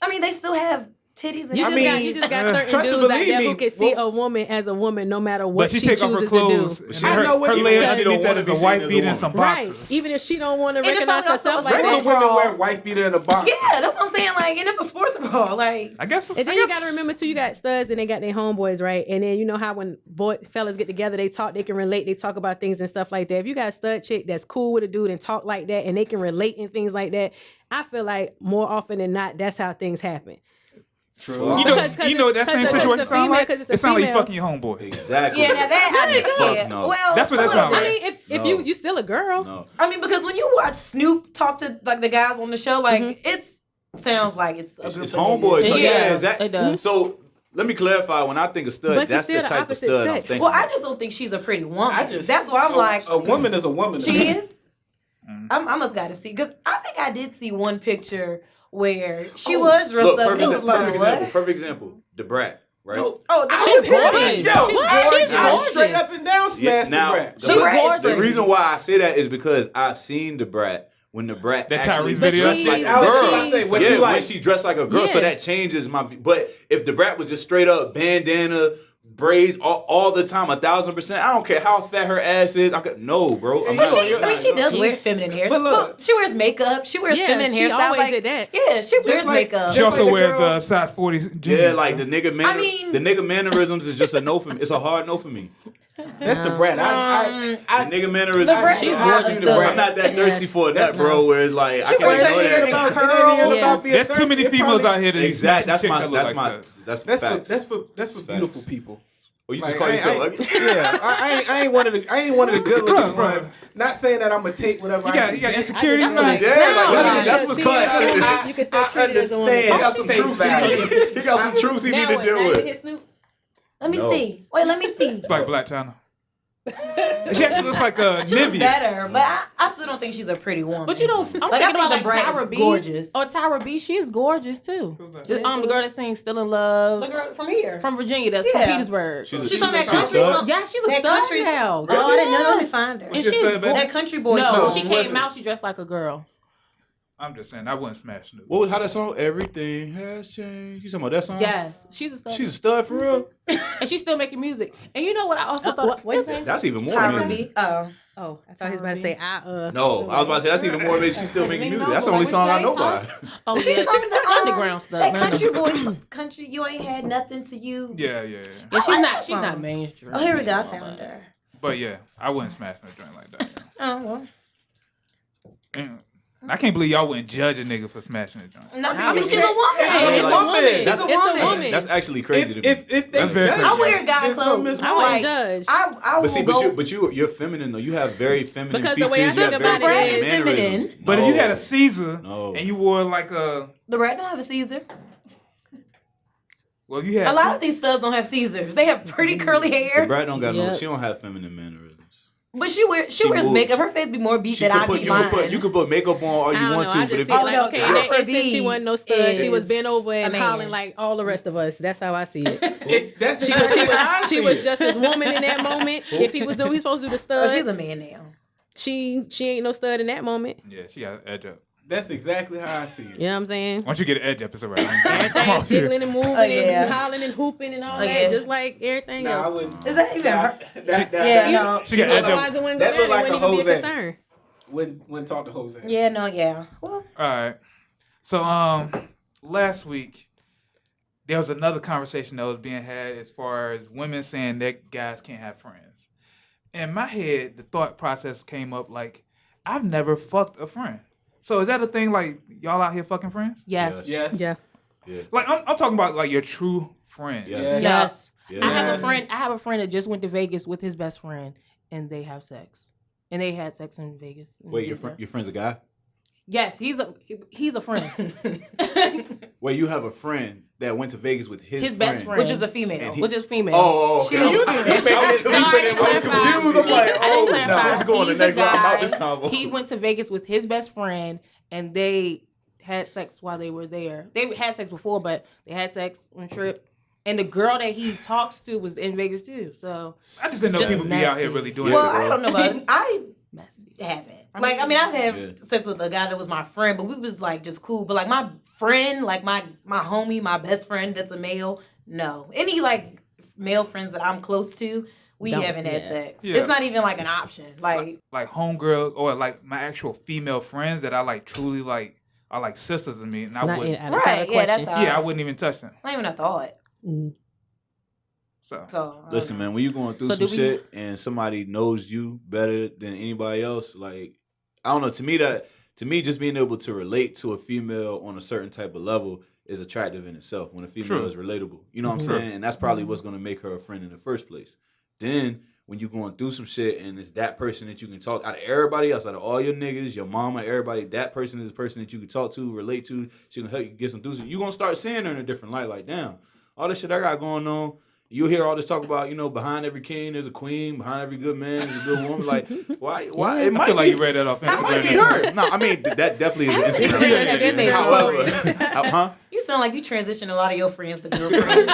I mean, they still have titties and You I just mean, got certain trust and dudes like believe that me, who can see well- a woman as a woman no matter But what she she take chooses off her to clothes. do. And She- I know what her you legs mean. underneath that is a She don't white wanna be beat seen and as a some Right. boxers. Even if she don't want to And it's recognize probably herself also like a Regular that. sports women bra. wear wife beater and a box. Yeah, that's what I'm saying. Like, and it's a sports bra. Like, I guess. And then you got to remember too, you got studs and they got their homeboys, right? And then you know how when fellas get together, they talk, they can relate, they talk about things and stuff like that. If you got a stud chick that's cool with a dude and talk like that, and they can relate and things like that, I feel like more often than not, that's how things happen. True. You know what that same situation sound like? It sound like you fucking your homeboy. Exactly. yeah, now that I mean, yeah. no. Well, That's what that a little sound I like. bit. mean, if No. you still a girl. No. I mean, because when you watch Snoop talk to like the guys on the show, like it sounds like it's a It's group of homeboy. niggas. So, Yeah, yeah, is that, it does. So let me clarify. When I think of stud, But you that's still the the type of opposite stud I'm sex. thinking. Well, I just don't think she's a pretty woman. That's why I'm like, a woman is a woman. to she me. is. I must got to see because I think I did see one picture where she was dressed Look, up. perfect, and it was like, perfect what? example. Perfect example. The Brat, right? No, Oh, She's was gorgeous. Yo, She's I gorgeous. straight up and down smashed now, the brat. the, She's gorgeous. the reason why I say that is because I've seen the Brat when the Brat That actually Tyrese video? dressed like a I was girl. about to say, what yeah, you when like? she dressed like a girl, so Yeah. that changes my view. But if the Brat was just straight up bandana, braids all the time, 1,000%, I don't care how fat her ass is. No, bro. I'm But not- she- I mean, she does wear feminine hair. But look- she wears makeup. She wears Yeah, feminine she hairstyles. always Like, did that. yeah, she wears like- makeup. She Just also like the wears girl- size 40 jeans. Yeah, like the nigga man. I mean- the nigga mannerisms is just a no for me. It's a hard no for me. That's the brat. The nigga mannerisms. The Brat is I'm gorgeous. not that thirsty for a nut, Yes. bro. Where it's like I She can't wears her know hair that. in about, curls. it ain't even Yes. about being There's too many thirsty. It females probably- out here that Exactly. That's chicks my. that look That's like my. studs. That's That's for facts. that's for Facts. beautiful people. Oh, you Like, just call yourself ugly? Yeah, I ain't one of the good looking Bruh. ones. Not saying that I'm gonna take whatever You I got can get. insecurities, I man. just- Yeah, like Right. that's what's See, cut. you can I still treat it as a woman. understand. He got some Face truths. value. He got some truths he need Now to what? deal Now you with. hit Snoop? Let me No. see. Wait, let me see. It's like Black China. She actually looks like a She looks Nivea. better, but I still don't think she's a pretty woman. But you know, I'm Like, I thinking think about the like Brat Tyra is B. gorgeous. Or Tyra B. She's gorgeous too. Who's that? The girl that sings "Still in Love" the girl from here. from Virginia. That's Yeah. from Petersburg. She's on that she's a country stud? song. Yeah, she's a That stud country now. Oh, I didn't know. Let me Yes. find her. And What's your she's stud, baby? That country boy no, song. she who came was out. She dressed like a girl. I'm just saying, I wouldn't smash Snoop. What was how that song? Everything has changed. You talking about that song? Yes, she's a stud. She's a stud for real. and she's still making music. And you know what? I also thought. what you saying? That's even more Tyra music. B. Oh. Oh, I thought he was about to say No, I was about to say that's even more music. She's still making music. That's the only song I know by. Oh, She's yeah. on the underground stuff. That man. country boy song. Country, you ain't had nothing to you. Yeah. Yeah, I she's like not. that She's not song. mainstream. Oh, here we go. I found her. But yeah, I wouldn't smash no joint like that. Oh, well. And I can't believe y'all wouldn't judge a nigga for smashing a joint. No, I mean, she's a woman. It's a woman. She's That's- a it's a woman. woman. That's actually crazy to me. If they That's very judge crazy. I wear guy then something clothes. is I wrong. wouldn't Like, judge. I will But see, go. you're feminine though. You have very feminine Because the features. way I you think have about very it is mannerisms. feminine. But if you No. had a Caesar No. and you wore like a, The Brat don't have a Caesar. well, you had A lot of these studs don't have Caesars. They have pretty curly The hair. Brat don't got no. Yep. She don't have feminine mannerisms. But she wears moves. makeup. Her face be more beat She than I could put, be you, could put, mine. you could put makeup on all I you don't want know. to, I but just if see you, it like, no, okay, in that Tyra instance, she B wasn't no stud. She was is bent over a and man. hollering like all the rest of us. That's how I see it. That's She was just as woman in that moment. If he was supposed to do the Oh, stud. she's a man now. She ain't no stud in that moment. yeah, she got an edge up. That's exactly how I see it. You know what I'm saying? Once you get an edge episode right, Everything jiggling and moving and hollering and hooping and all that, yeah. just like everything Nah, I else. wouldn't. Is that even her? That, No. She got edge Otherwise, up. it wouldn't that go look down. like It a wouldn't even be a Jose. concern. Wouldn't talk to Jose. Yeah, no, yeah. Well, All right. So last week there was another conversation that was being had as far as women saying that guys can't have friends. In my head, the thought process came up like, I've never fucked a friend. So is that a thing? Like y'all out here fucking friends? Yes. Yes. Yeah. Like I'm talking about like your true friends. Yes. Yes. Yeah. I have Yes. a friend that just went to Vegas with his best friend, and they have sex, and they had sex in Vegas. Wait, your friend's a guy? Yes, he's a friend. Wait, you have a friend that went to Vegas with his best friend, which is a female. And he- which is female. Oh, okay. You made it Sorry, I was clarify. confused. I'm like, I didn't oh, clarify. she's going the He's next a round out guy. this combo. He went to Vegas with his best friend, and they had sex while they were there. They had sex before, but they had sex on trip. And the girl that he talks to was in Vegas too. So I just didn't know Just people be out here messy. really doing Well, it. I don't know about it. I messy. haven't. Like, I mean, I've had Yeah. sex with a guy that was my friend, but we was like just cool. But like my friend, like my homie, my best friend that's a male, no. Any like male friends that I'm close to, we haven't had sex. Yeah. It's not even like an option. Like homegirls or like my actual female friends that I like truly like are like sisters to me, and I Not wouldn't. out of the right, yeah, question. that's Yeah, I wouldn't even touch them. not even a thought. So So I don't Listen, know. man, when you going through So some do we- shit and somebody knows you better than anybody else, like I don't know. To me, just being able to relate to a female on a certain type of level is attractive in itself. When a female True. is relatable, you know what I'm True. saying, and that's probably what's gonna make her a friend in the first place. Then when you going through some shit and it's that person that you can talk out of everybody else, out of all your niggas, your mama, everybody, that person is the person that you can talk to, relate to. She can help you get some through. You gonna start seeing her in a different light. Like, damn, all this shit I got going on. You hear all this talk about, behind every king there's a queen, behind every good man there's a good woman. Like, why? It I might feel like be- you read that off I might Instagram. be this morning. hurt. No, I mean that definitely is an Instagram. Yeah, yeah, yeah. However, huh? You sound like you transitioned a lot of your friends to girlfriends.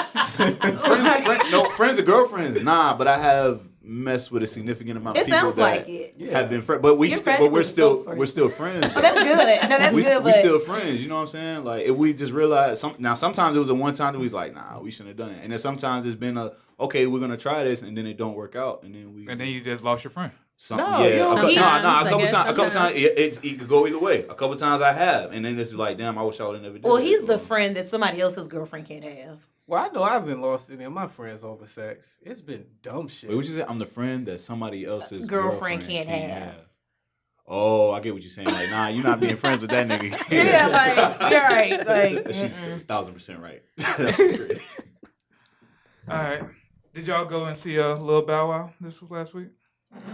No, friends or girlfriends. Nah, but I have messed with a significant amount of It people sounds that like it. have been friends. But You're practically we're the still spokesperson. friends. Oh, that's good. No, that's we good. we But still friends, you know what I'm saying? Like if we just realize sometimes it was a one time that we was like, nah, we shouldn't have done it. And then sometimes it's been okay, we're gonna try this, and then it don't work out, and then you just lost your friend. No, you don't. a couple Sometimes. times it could go either way. A couple times I have, and then it's like, damn, I wish I would have never did well, that. he's the friend that somebody else's girlfriend can't have. Well, I know I've been lost any of my friends over sex. It's been dumb shit. Wait, what you say? I'm the friend that somebody else's Girlfriend can't have. Oh, I get what you're saying. Like, nah, you're not being friends with that nigga. Yeah, like you're right. Like She's 1,000% right. That's crazy. All right. Did y'all go and see Lil Bow Wow this last week?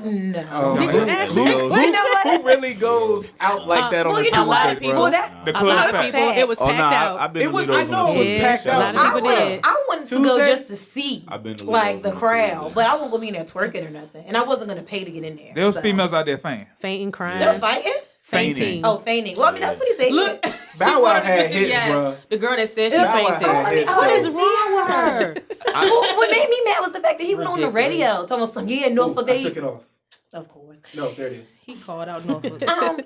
no. Oh, Did who, you ask who, that? who- Well, you know what? who really goes out like that on well, a you know, a lot of Tuesday, people bro? that The A club lot of packed. people, it was Oh, packed nah, out. I've been It to was- Lido's I know on it was Tuesday. packed Shout out. A lot of people did. I wanted to go Tuesday? just to see I've been to like Lido's the on crowd, Tuesday. but I wasn't gonna be in there twerking or nothing, and I wasn't gonna pay to get in there. There was so. females out there fainting. Fainting, crying. They was fighting. Fainting. Oh, fainting. Well, I mean that's what he said. Look, Bow Wow had hits, yes, bro. the girl that said she Bow Wow fainted. had hits, What is bro. wrong with her? What made me mad was the fact that he went on the radio telling us some Norfolk. I They, took it off. of course. No, there it is. He called out Norfolk.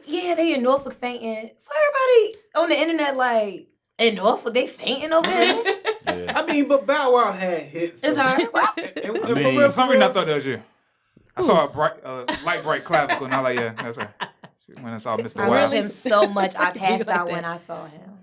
Yeah, they in Norfolk fainting. So everybody on the internet like in Norfolk they fainting over there. Yeah. I mean, but Bow Wow had hits. It's so- her. And I for mean, real, For some reason, I thought that was you. I saw a light bright clavicle, and I was like, yeah, that's her. When I saw Mr. I Wow. love him so much. I Do you passed like out that? when I saw him.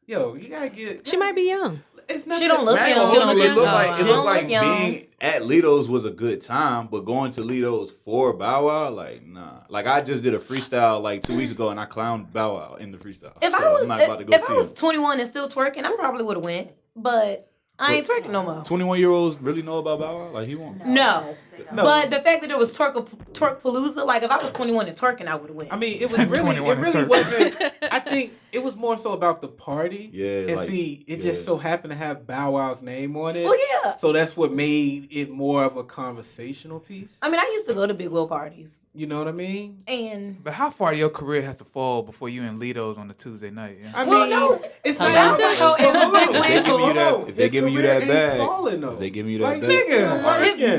Yo, you gotta get. She might be young. It's not. She don't look Man, young. She don't it look looked young. like, She it don't looked like look young. being at Lido's was a good time, but going to Lido's for Bow Wow, like, nah. Like, I just did a freestyle like 2 weeks ago, and I clowned Bow Wow in the freestyle. If So I was I'm not about to go if see I was him. 21 and still twerking, I probably would have went. But I ain't twerking no more. 21-year-olds really know about Bow Wow? Like, he won't. No. No. But the fact that it was twerk-palooza, like if I was 21 and twerking, I would have went. I mean, it was really. 21 It and really turkey. wasn't. I think it was more so about the party. Yeah, And like, see, it yeah. just so happened to have Bow Wow's name on it. well, yeah. So that's what made it more of a conversational piece. I mean, I used to go to big old parties. You know what I mean? And But how far your career has to fall before you in Lido's on the Tuesday night? Yeah? I Well, mean, no. it's Hello? not. That's Hold just- on, if they giving you hold that- on. if they His giving you career that ain't bag, falling, though. if they giving you that Like, bag. he's still Nigga.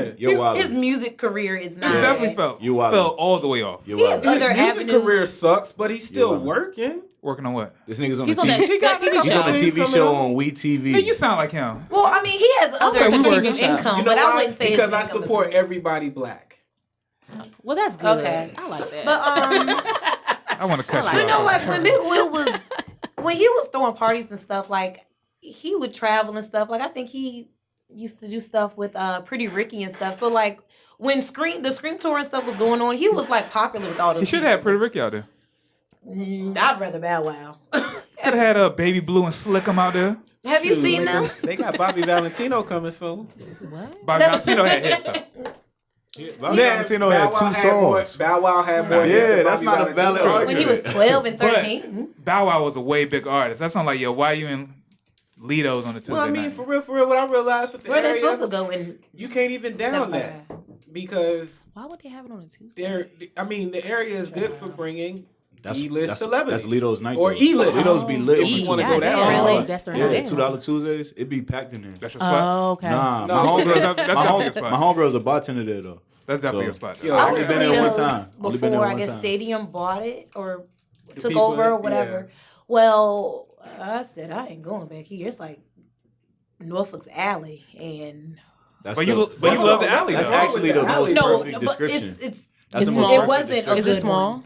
working. You're wild. his music career is It not. definitely fell. You wildin'. Fell all the way off. You're He wild. has His other music avenues. career sucks, but he's still You're right. working. Working on what? This nigga's on He's the on TV. that TV He's on a show. TV coming show on. on WeTV. Hey, you sound like him. Well, I mean, he has other Okay, we streams working. of income, You know but I why? wouldn't say Because his I income is support great. everybody black. Well, that's good. Okay. I like that. But I want to cut I you like you off. know, like when Big Will was when he was throwing parties and stuff, like he would travel and stuff. Like I think he used to do stuff with Pretty Ricky and stuff. So like when the Scream tour and stuff was going on, he was like popular with all those. He should have had Pretty Ricky out there. I'd rather Bow Wow. Could have had Baby Blue and Slickum out there. Have you Shoot, seen them? They got Bobby Valentino coming soon. what? Bobby Valentino had hit stuff. Bobby Valentino had two songs. Bow Wow had more. Yeah, hits than that's Bobby not a valid Valentino. argument. When he was 12 and But 13. Bow Wow was a way bigger artist. That sounds like, yo, why you in Lido's on the Tuesday Well, I mean, night? for real, what I realized with the Where they area, supposed to go in you can't even down that because Why would they have it on a Tuesday? the area is good for bringing E-list That's celebrities. Lido's night. Or though. E-list. Lido's be lit If on you the wanna Tuesday. go that far. Really? That's their Yeah, night. $2 Tuesdays. It be packed in there. That's your spot? Oh, okay. Nah, No. my homegirl, That's definitely a spot. my homegirl's a bartender there though. That's definitely So- your spot. Yo, I I've went been to there one Lido's time. Only been there before I one guess time. Stadium bought it or The took people, over or whatever. yeah. Well, I said I ain't going back here. It's like Norfolk's Alley and That's But the- you love the alley, That's though. actually the What's wrong most with the no, perfect but description. it's That's It's the most small. it perfect wasn't a description. Is good it small? one.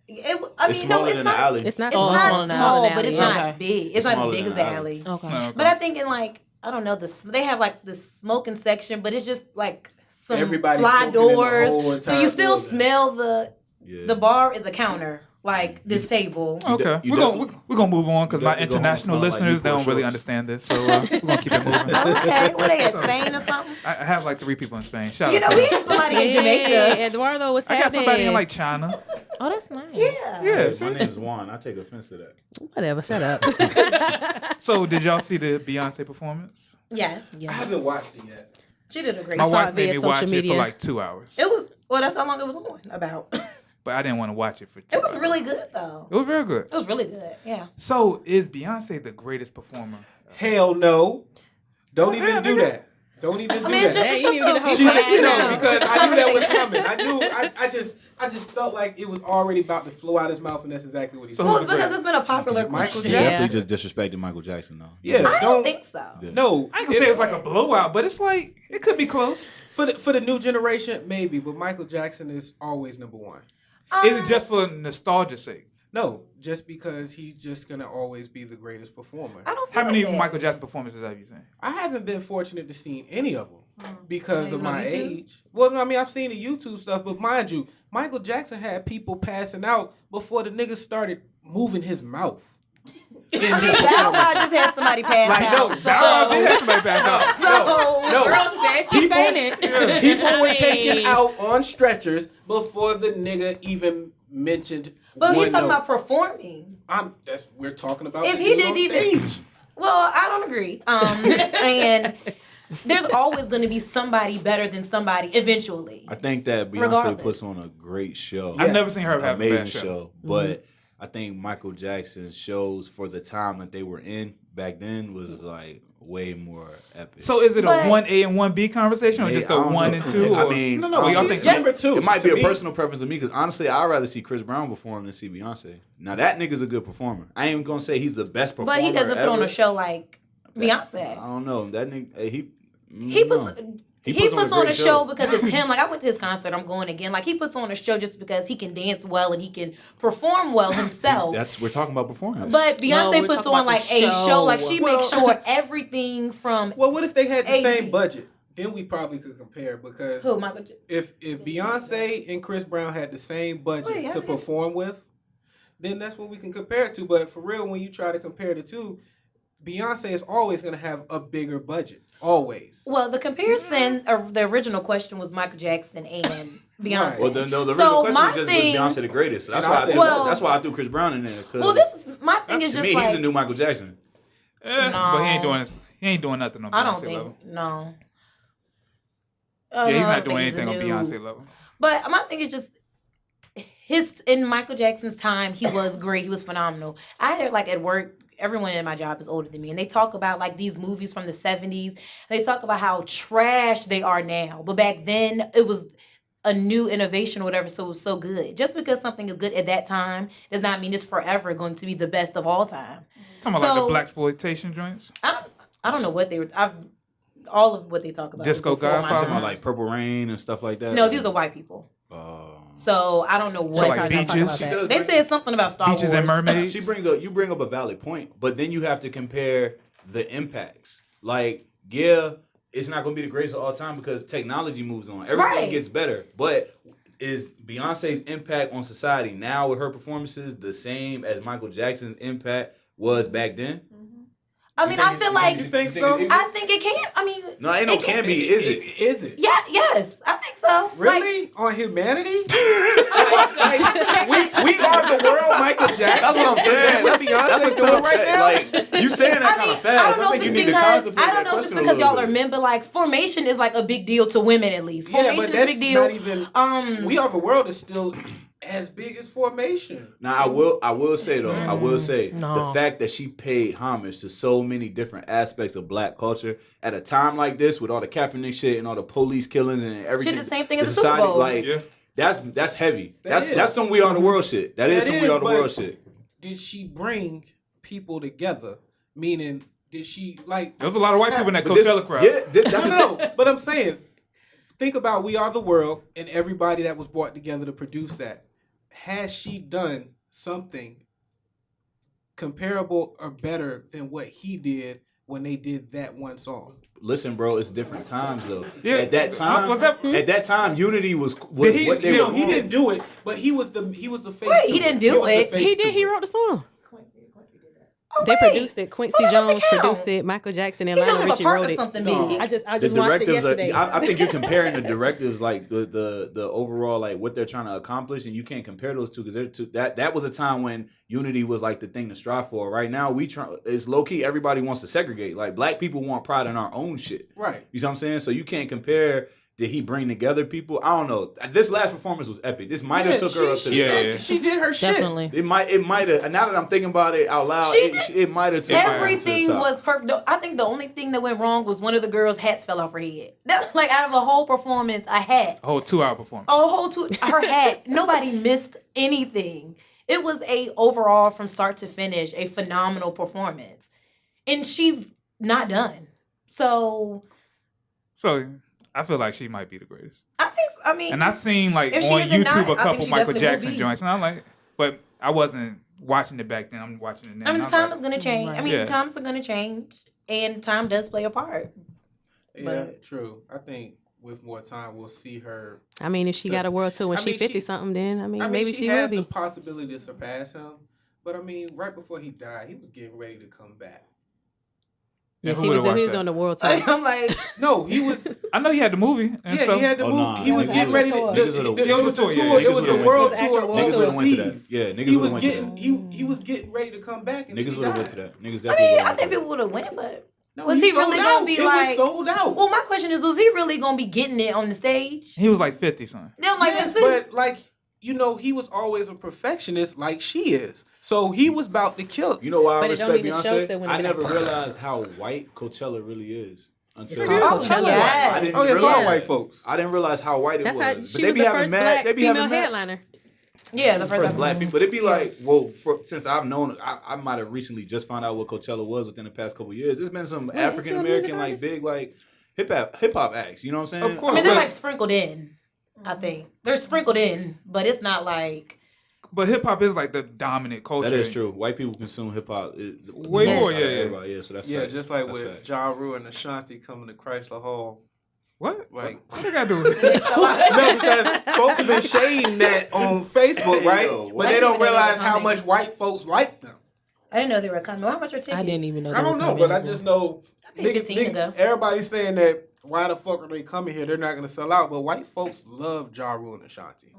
I It's mean, no, smaller it's than not. the alley. It's not. It's oh, not smaller than small, the but it's alley. not Okay. big. It's It's not as smaller big than as the the alley. alley. Okay. Okay. But I think in like I don't know they have like the smoking section, but it's just like some Everybody's fly smoking in the doors, whole so entire you still building. smell Yeah. the bar is a counter like this table. Okay, you we're definitely- gonna move on because you my definitely go home international smelling like listeners they Newport don't really shorts. understand this, so we're gonna keep it moving. Okay, where they at, Spain or something? I have like 3 people in Spain. Shout You out know, to we them. have somebody in Hey, Jamaica. Eduardo, what's I got happening? somebody in like China. Oh, that's nice. Yeah. Yeah. Hey, see? my name's Juan. I take offense to that. Whatever. Shut up. So did y'all see the Beyonce performance? Yes. I Yeah. haven't watched it yet. She did a great My job. wife made via me social watch it media. for like 2 hours, It was that's how long it was on about. but I didn't want to watch it for 2 It was hours. really good though. It was very good. It was really good. Yeah. So is Beyonce the greatest performer? Hell no. Don't even Yeah, do nigga. that. Don't even do I mean, it's that. just, Hey, you get the whole a She, class you know, now. because I knew that was coming. I just felt like it was already about to flow out his mouth, and that's exactly what he So said. well, who's it's the because greatest? it's been a popular Michael question. You Yeah. definitely just disrespected Michael Jackson though. Yeah, I don't think so. Yeah. No, I ain't gonna say it's like a blowout, but it's like it could be close. for the new generation, maybe, but Michael Jackson is always number one. Is it just for nostalgia's sake? No, just because he's just gonna always be the greatest performer. I don't feel How many like that. Michael Jackson performances have you seen? I haven't been fortunate to see any of them because Oh, of you on my YouTube? age. Well, I mean, I've seen the YouTube stuff, but mind you, Michael Jackson had people passing out before the nigga started moving his mouth. I mean, Bow Wow just had somebody pass Like, no, out. Bow Wow did have somebody pass out. No, Girl said she People- fainted. people were I taken mean, out on stretchers before the nigga even mentioned. But he's one talking note. about performing. We're talking about If the he dude didn't on even- stage. Well, I don't agree. And there's always going to be somebody better than somebody eventually. I think that Beyonce Regardless. puts on a great show. I've never seen her have a amazing bad show. show. But I think Michael Jackson's shows for the time that they were in back then was like way more epic. So is it a But- 1A and 1B conversation, or Maybe- just I a don't 1 know. and 2? I or- mean, No, Well, y'all she's think- number two. it might to be a me. personal preference to me because honestly, I'd rather see Chris Brown perform than see Beyonce. Now that nigga's a good performer. I ain't gonna say he's the best performer. But he doesn't put on ever. a show like I Beyonce. don't know. That nigga, He no. puts He he puts on a great show because it's him. Like I went to his concert, I'm going again. Like he puts on a show just because he can dance well and he can perform well himself. We're talking about performance. But Beyonce we're puts talking on about like the a show. Like she Well- makes sure everything from Well, what if they had the Hey. same budget? Then we probably could compare because who Michael. if Beyonce and Chris Brown had the same budget Wait, to I- perform with, then that's what we can compare it to. But for real, when you try to compare the two, Beyonce is always going to have a bigger budget. Always. Well, the comparison of the original question was Michael Jackson and Beyonce. well, the original So question my was just thing- was Beyonce the greatest. So that's And I why I said threw, well- that's why I threw Chris Brown in there. 'Cause Well, this is my thing is to just me, like he's the new Michael Jackson. But he ain't No. doing this. He ain't doing nothing on Beyonce I don't think level. no. Yeah, he's I not don't doing think he's anything on the new- Beyonce level. But my thing is just in Michael Jackson's time, he was great. He was phenomenal. I heard like at work, everyone in my job is older than me, and they talk about like these movies from the 70s. They talk about how trash they are now, but back then it was a new innovation or whatever, so it was so good. Just because something is good at that time does not mean it's forever going to be the best of all time. Talking about like the blaxploitation joints. I don't know what they were. All of what they talk about. Disco Godfather. Talking about like Purple Rain and stuff like that. No, these are white people. So I don't know what. So like beaches. They said something about Star Wars. Beaches and mermaids. You bring up a valid point, but then you have to compare the impacts. Like, yeah, it's not going to be the greatest of all time because technology moves on. Everything gets better. But is Beyonce's impact on society now with her performances the same as Michael Jackson's impact was back then? I mean, I feel like... You think so? I think it can. I mean... No, ain't no can be, is it? Is it? Yeah, yes. I think so. Really? On humanity? we are the world, Michael Jackson. That's what I'm saying. That's what Beyonce doing right now? Like, you saying that kind of fast. I think you need to contemplate I don't know if it's because y'all are men, but like formation is like a big deal to women at least. Formation is a big deal. Not even, We Are the World is still as big as Formation. Now I will say though, the fact that she paid homage to so many different aspects of black culture at a time like this with all the Kaepernick shit and all the police killings and everything. She did the same thing as the Super Bowl. Like, that's heavy. That's some We Are the World shit. That is some We Are the World shit. Did she bring people together? Meaning, did she like? There was a lot of white people in that Coachella crowd. Yeah, that's no. But I'm saying, think about We Are the World and everybody that was brought together to produce that. Has she done something comparable or better than what he did when they did that one song? Listen, bro, it's different times though. Yeah. At that time, unity was what they were. He didn't do it, but he was the face. Wait, he didn't do it. He did. He wrote the song. Oh, they produced it. Quincy Jones produced it. Michael Jackson and Lionel Richie wrote it. I just watched it yesterday. I think you're comparing the directives, like the overall, like what they're trying to accomplish, and you can't compare those two because that was a time when unity was like the thing to strive for. Right now, it's low key. Everybody wants to segregate. Like black people want pride in our own shit. Right. You know what I'm saying? So you can't compare. Did he bring together people? I don't know. This last performance was epic. This might have took her up to the top. She did her Definitely. shit. It might have. Now that I'm thinking about it out loud, it might have. Everything was perfect. I think the only thing that went wrong was one of the girls' hats fell off her head. That's like out of a whole performance, a hat. A whole 2-hour performance. Her hat. Nobody missed anything. It was overall from start to finish a phenomenal performance, and she's not done. So I feel like she might be the greatest. I think. I mean, and I seen like on YouTube a couple Michael Jackson joints, and I'm like, but I wasn't watching it back then. I'm watching it now. I mean, the time is gonna change. I mean, times are gonna change, and time does play a part. Yeah, true. I think with more time, we'll see her. I mean, if she got a world tour when she's 50 something, then maybe she has will be. the possibility to surpass him. But I mean, right before he died, he was getting ready to come back. Yes, he was on the world tour. I'm like, no, he was. I know he had the movie. And stuff. He had the movie. Nah, he was getting ready to. It was the tour. It was the world tour. Niggas would have went to that. Yeah, niggas would have went to that. He was getting ready to come back. And niggas would have went to that. Niggas definitely. I mean, I think people would have went, but was he really gonna be like? It was sold out. Well, my question is, was he really gonna be getting it on the stage? He was like 50 something. Yeah, like yes, but like he was always a perfectionist, like she is. So he was about to kill it. You know why I respect Beyonce? I never realized how white Coachella really is. Until I didn't realize all white folks. I didn't realize how white it was. That's how she was the first black female headliner. Yeah, the first black people. But it'd be like, well, since I've known, I might have recently just found out what Coachella was within the past couple of years. There's been some African American, like big, like hip hop acts. You know what I'm saying? Of course. I mean, they're like sprinkled in. I think they're sprinkled in, but it's not like. But hip hop is like the dominant culture. That is true. White people consume hip hop way more. Yeah. So that's facts. Just like with Ja Rule and Ashanti coming to Chrysler Hall. What? Like, what they gotta do with it? No, because folks have been shading that on Facebook, right? But they don't realize how much white folks like them. I didn't know they were coming. How much are tickets? I didn't even know. I don't know, but I just know. Ago. Everybody's saying that. Why the fuck are they coming here? They're not going to sell out. But white folks love Ja Rule and Ashanti.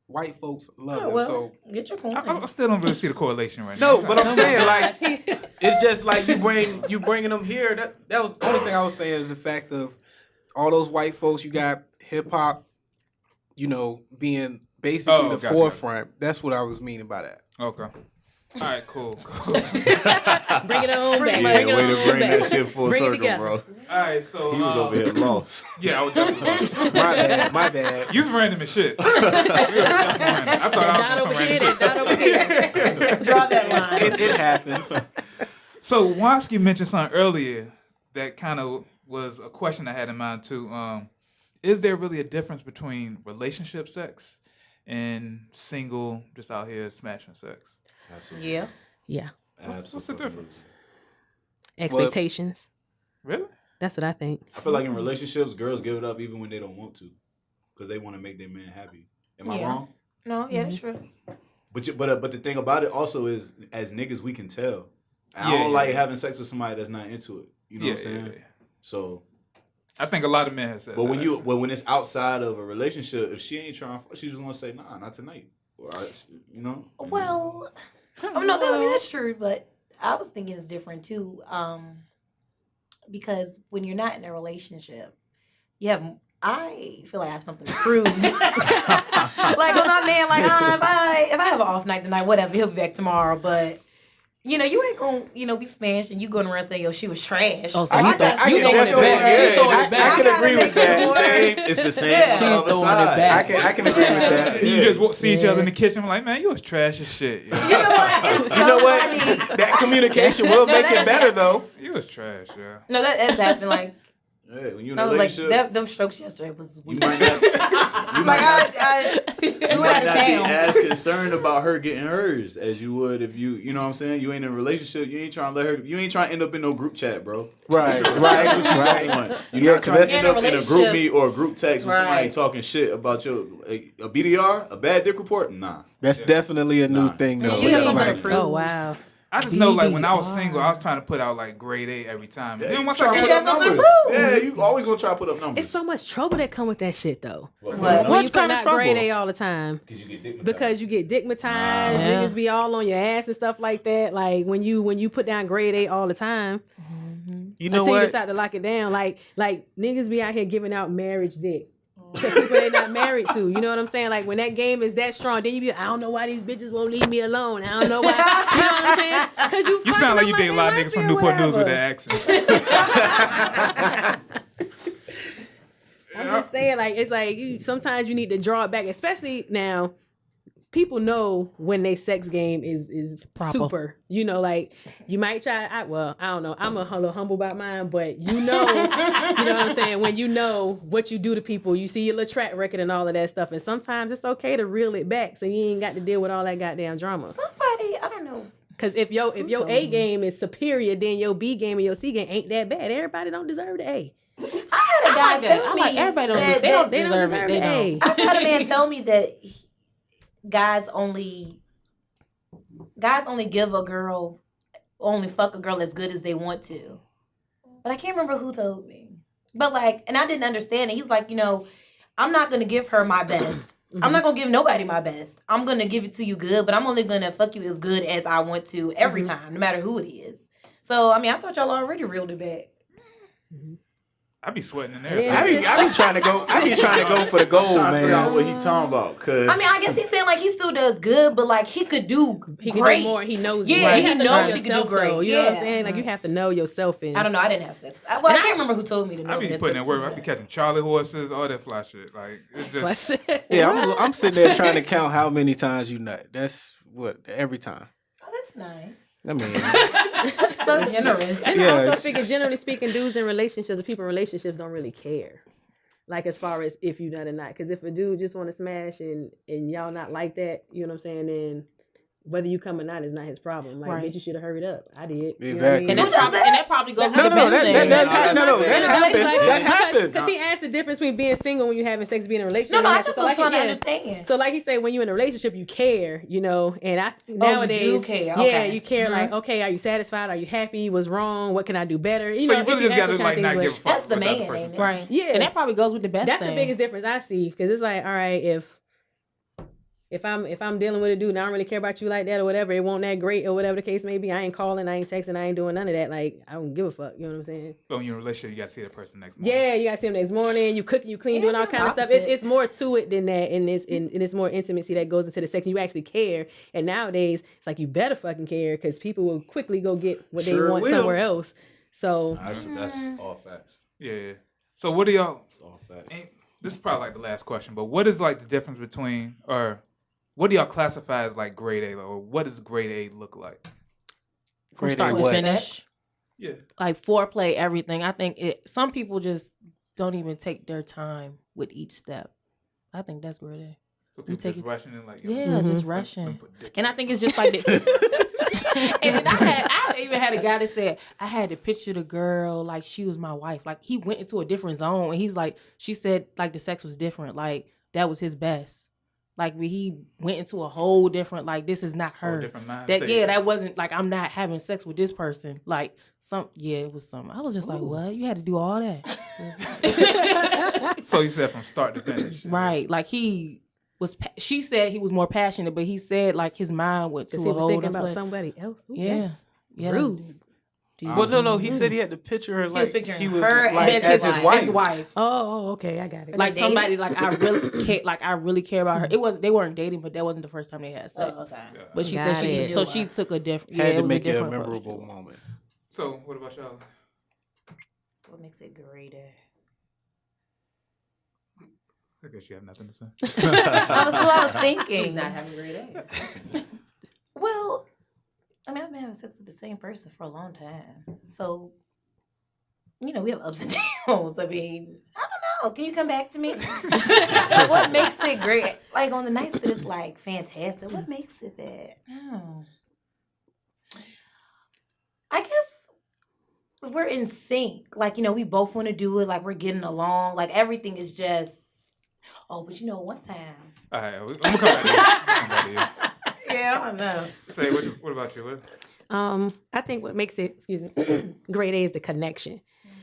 White folks love them. Well, so get your coin. I still don't really see the correlation right now. No, but I'm saying like it's just like you bringing them here. That was the only thing I was saying is the fact of all those white folks. You got hip hop, being basically the forefront. That's what I was meaning by that. Okay. All right, cool. Bring it on back. Yeah, Bring it way to on bring back. that shit full Bring it circle, together. bro. All right, so He was over here lost. Yeah, I was definitely. My bad. You was random as shit. You was definitely random. I thought I Not was on over some here, random shit. not over here. Draw that line. It happens. So Juanski mentioned something earlier that kind of was a question I had in mind too. Is there really a difference between relationship sex and single, just out here smashing sex? Absolutely. Yeah. Yeah. What's the difference? Expectations. Really? That's what I think. I feel like in relationships, girls give it up even when they don't want to, because they want to make their man happy. Am I Yeah. wrong? No, yeah, that's true. But the thing about it also is, as niggas, we can tell. I Yeah, don't yeah, like yeah. having sex with somebody that's not into it. You know what I'm saying? Yeah. So, I think a lot of men have said but that. when it's outside of a relationship, if she ain't trying, she just want to say, nah, not tonight. Or you know. Well, I mean that's true, but I was thinking it's different too. Because when you're not in a relationship, I feel like I have something to prove. Like with my man, like if I have an off night tonight, whatever, he'll be back tomorrow. But you ain't gonna, be smashed and you going around saying, yo, she was trash. Oh, so I you can throwing it definitely- back. She's throwing I it back. can agree with that. It's the same. Yeah. She's other throwing it side. back. I can agree with that. You just see each other in the kitchen, like, man, you was trash as shit. Yeah. You know what? It's You know so what? funny. That communication will make it better, though. You was trash, yeah. No, that's happened. Like Yeah, when you in I a was like, relationship, them strokes yesterday was you weird. might not. You might not. we You went might out of not be town. as concerned about her getting hers as you would if you know what I'm saying. You ain't in a relationship. You ain't trying to let her. You ain't trying to end up in no group chat, bro. Right. That's what you don't want. You're Yeah, not 'cause trying to that's- end In a up in a group relationship. meet or a group text with somebody Right. talking shit about your a BDR, a bad dick report. Nah. That's definitely a new Nah. thing, though. You have something Like, to prove. Oh, wow. I just know, like, when I was BDR. single, I was trying to put out, like, grade A every time. Yeah, Then you once try I to get put you up have something to numbers. prove. Yeah, you always gonna try to put up numbers. It's so much trouble that come with that shit, though. What? When What you kind put of out trouble? grade A all the time. Because you get dick Because you get digmatized, Yeah. niggas be all on your ass and stuff like that. Like when you put down grade A all the time, you know until you what? decide to lock it down. Like niggas be out here giving out marriage dick to people they not married to. You know what I'm saying? Like when that game is that strong, then you be, I don't know why these bitches won't leave me alone. I don't know why. You know what I'm saying? Because You sound like you date a lot of niggas from Newport News with that accent. I'm just saying, like it's like sometimes you need to draw it back, especially now. People know when they sex game is Proper. super. You know, like you might try. I don't know. I'm a little humble about mine, but you know what I'm saying. When you know what you do to people, you see your little track record and all of that stuff, and sometimes it's okay to reel it back, so you ain't got to deal with all that goddamn drama. Somebody, I don't know. Because if your told A me? game is superior, then your B game and your C game ain't that bad. Everybody don't deserve the A. I had a guy tell I me like everybody don't that- they don't They don't deserve deserve it. They the A. don't. I had a man tell me that guys only give a girl, only fuck a girl as good as they want to. But I can't remember who told me. But like, and I didn't understand it. He's like, I'm not gonna give her my best. I'm not gonna give nobody my best. I'm gonna give it to you good, but I'm only gonna fuck you as good as I want to every time, no matter who it is. So I mean, I thought y'all already reeled it back. I be sweating in Yeah. there. I be trying to go for the gold, trying to figure out man. what he talking about. Cause I mean, I guess he's saying like he still does good, but like he could do He can great. do more. He knows. Yeah, it. Right. he You have to knows know he can do yourself, great. though. You know what I'm Yeah. saying? Like you have to know yourself. And I don't know. I didn't have sex. I can't remember who told me to know. I be that putting sex in work. was I be bad. catching Charlie horses, all that fly shit. Like, it's just... Yeah, I'm sitting there trying to count how many times you nut. That's what every time. Oh, that's nice. I mean, So generous. And Yeah, I also it's- figure, generally speaking, dudes in relationships or people in relationships don't really care. Like as far as if you nut or not. Because if a dude just want to smash and y'all not like that, you know what I'm saying, then whether you come or not is not his problem. Like, Right. bitch, you should have hurried up. I did. You know what I Exactly. mean? And that probably goes with no, the best thing. that happens. Like, That happens. Because he asked the difference between being single when you having sex, being in a relationship. No, I and just so was like, trying to yeah. understand. So like he said, when you're in a relationship, you care, and nowadays, you do care. yeah, Okay. you care. Mhm. Like, okay, are you satisfied? Are you happy? What's wrong? What can I do better? So you if really just ask got to, those like, kind not of give a things, fuck That's the what other man, person ain't it? Right. Yeah. And that probably goes with the best that's thing. the biggest difference I see, because it's like, all right, if I'm dealing with a dude and I don't really care about you like that or whatever, it won't that great or whatever the case may be. I ain't calling, I ain't texting, I ain't doing none of that. Like, I don't give a fuck. You know what I'm saying? So in your relationship, you got to see that person next morning. Yeah, you got to see them next morning. You cooking, you clean, doing all kind of stuff. It's more to it than that, and it's more intimacy that goes into the sex. And you actually care. And nowadays, it's like you better fucking care because people will quickly go get what they want somewhere else. So That's all facts. Yeah. So what do y'all? That's all facts. This is probably like the last question, but what is like the difference between, or what do y'all classify as like grade A, or what does grade A look like? From Grade start A to what? finish. Yeah. Like foreplay, everything. I think some people just don't even take their time with each step. I think that's grade A. So people just rushing and like, just rushing. And I think it's just like this. And then I even had a guy that said, I had to picture the girl like she was my wife. Like he went into a different zone and he's like, she said like the sex was different. Like that was his best. Like he went into a whole different, like this is not her. Different mind That state. that wasn't like I'm not having sex with this person. Like it was something. I was just like, what? You had to do all that. So you said from start to finish. Right. Like she said he was more passionate, but he said like his mind went to he a was whole thinking other about place. somebody else. Ooh, Yeah. that's Yeah. rude. Well, no. He said he had to picture her like picturing he was her like as as his his wife. wife. Oh, okay, I got it. Like they somebody dating? like I really care about her. They weren't dating, but that wasn't the first time they had sex. Oh, okay. But she Got said it. she took a different. Had it to was make a it a different approach memorable to it. moment. So what about y'all? What makes it grade A? I guess you have nothing to say. I was thinking. She's not having grade A. Well, I mean, I've been having sex with the same person for a long time. So, we have ups and downs. I mean, I don't know. Can you come back to me? Like, what makes it great? Like, on the nights that it's, like, fantastic, what makes it that? I guess if we're in sync. Like, we both want to do it. Like, we're getting along. Like, everything is just... Oh, but one time... All right, I'm gonna come back to you. Yeah, I don't know. Say, what about you? I think what makes it, grade A is the connection.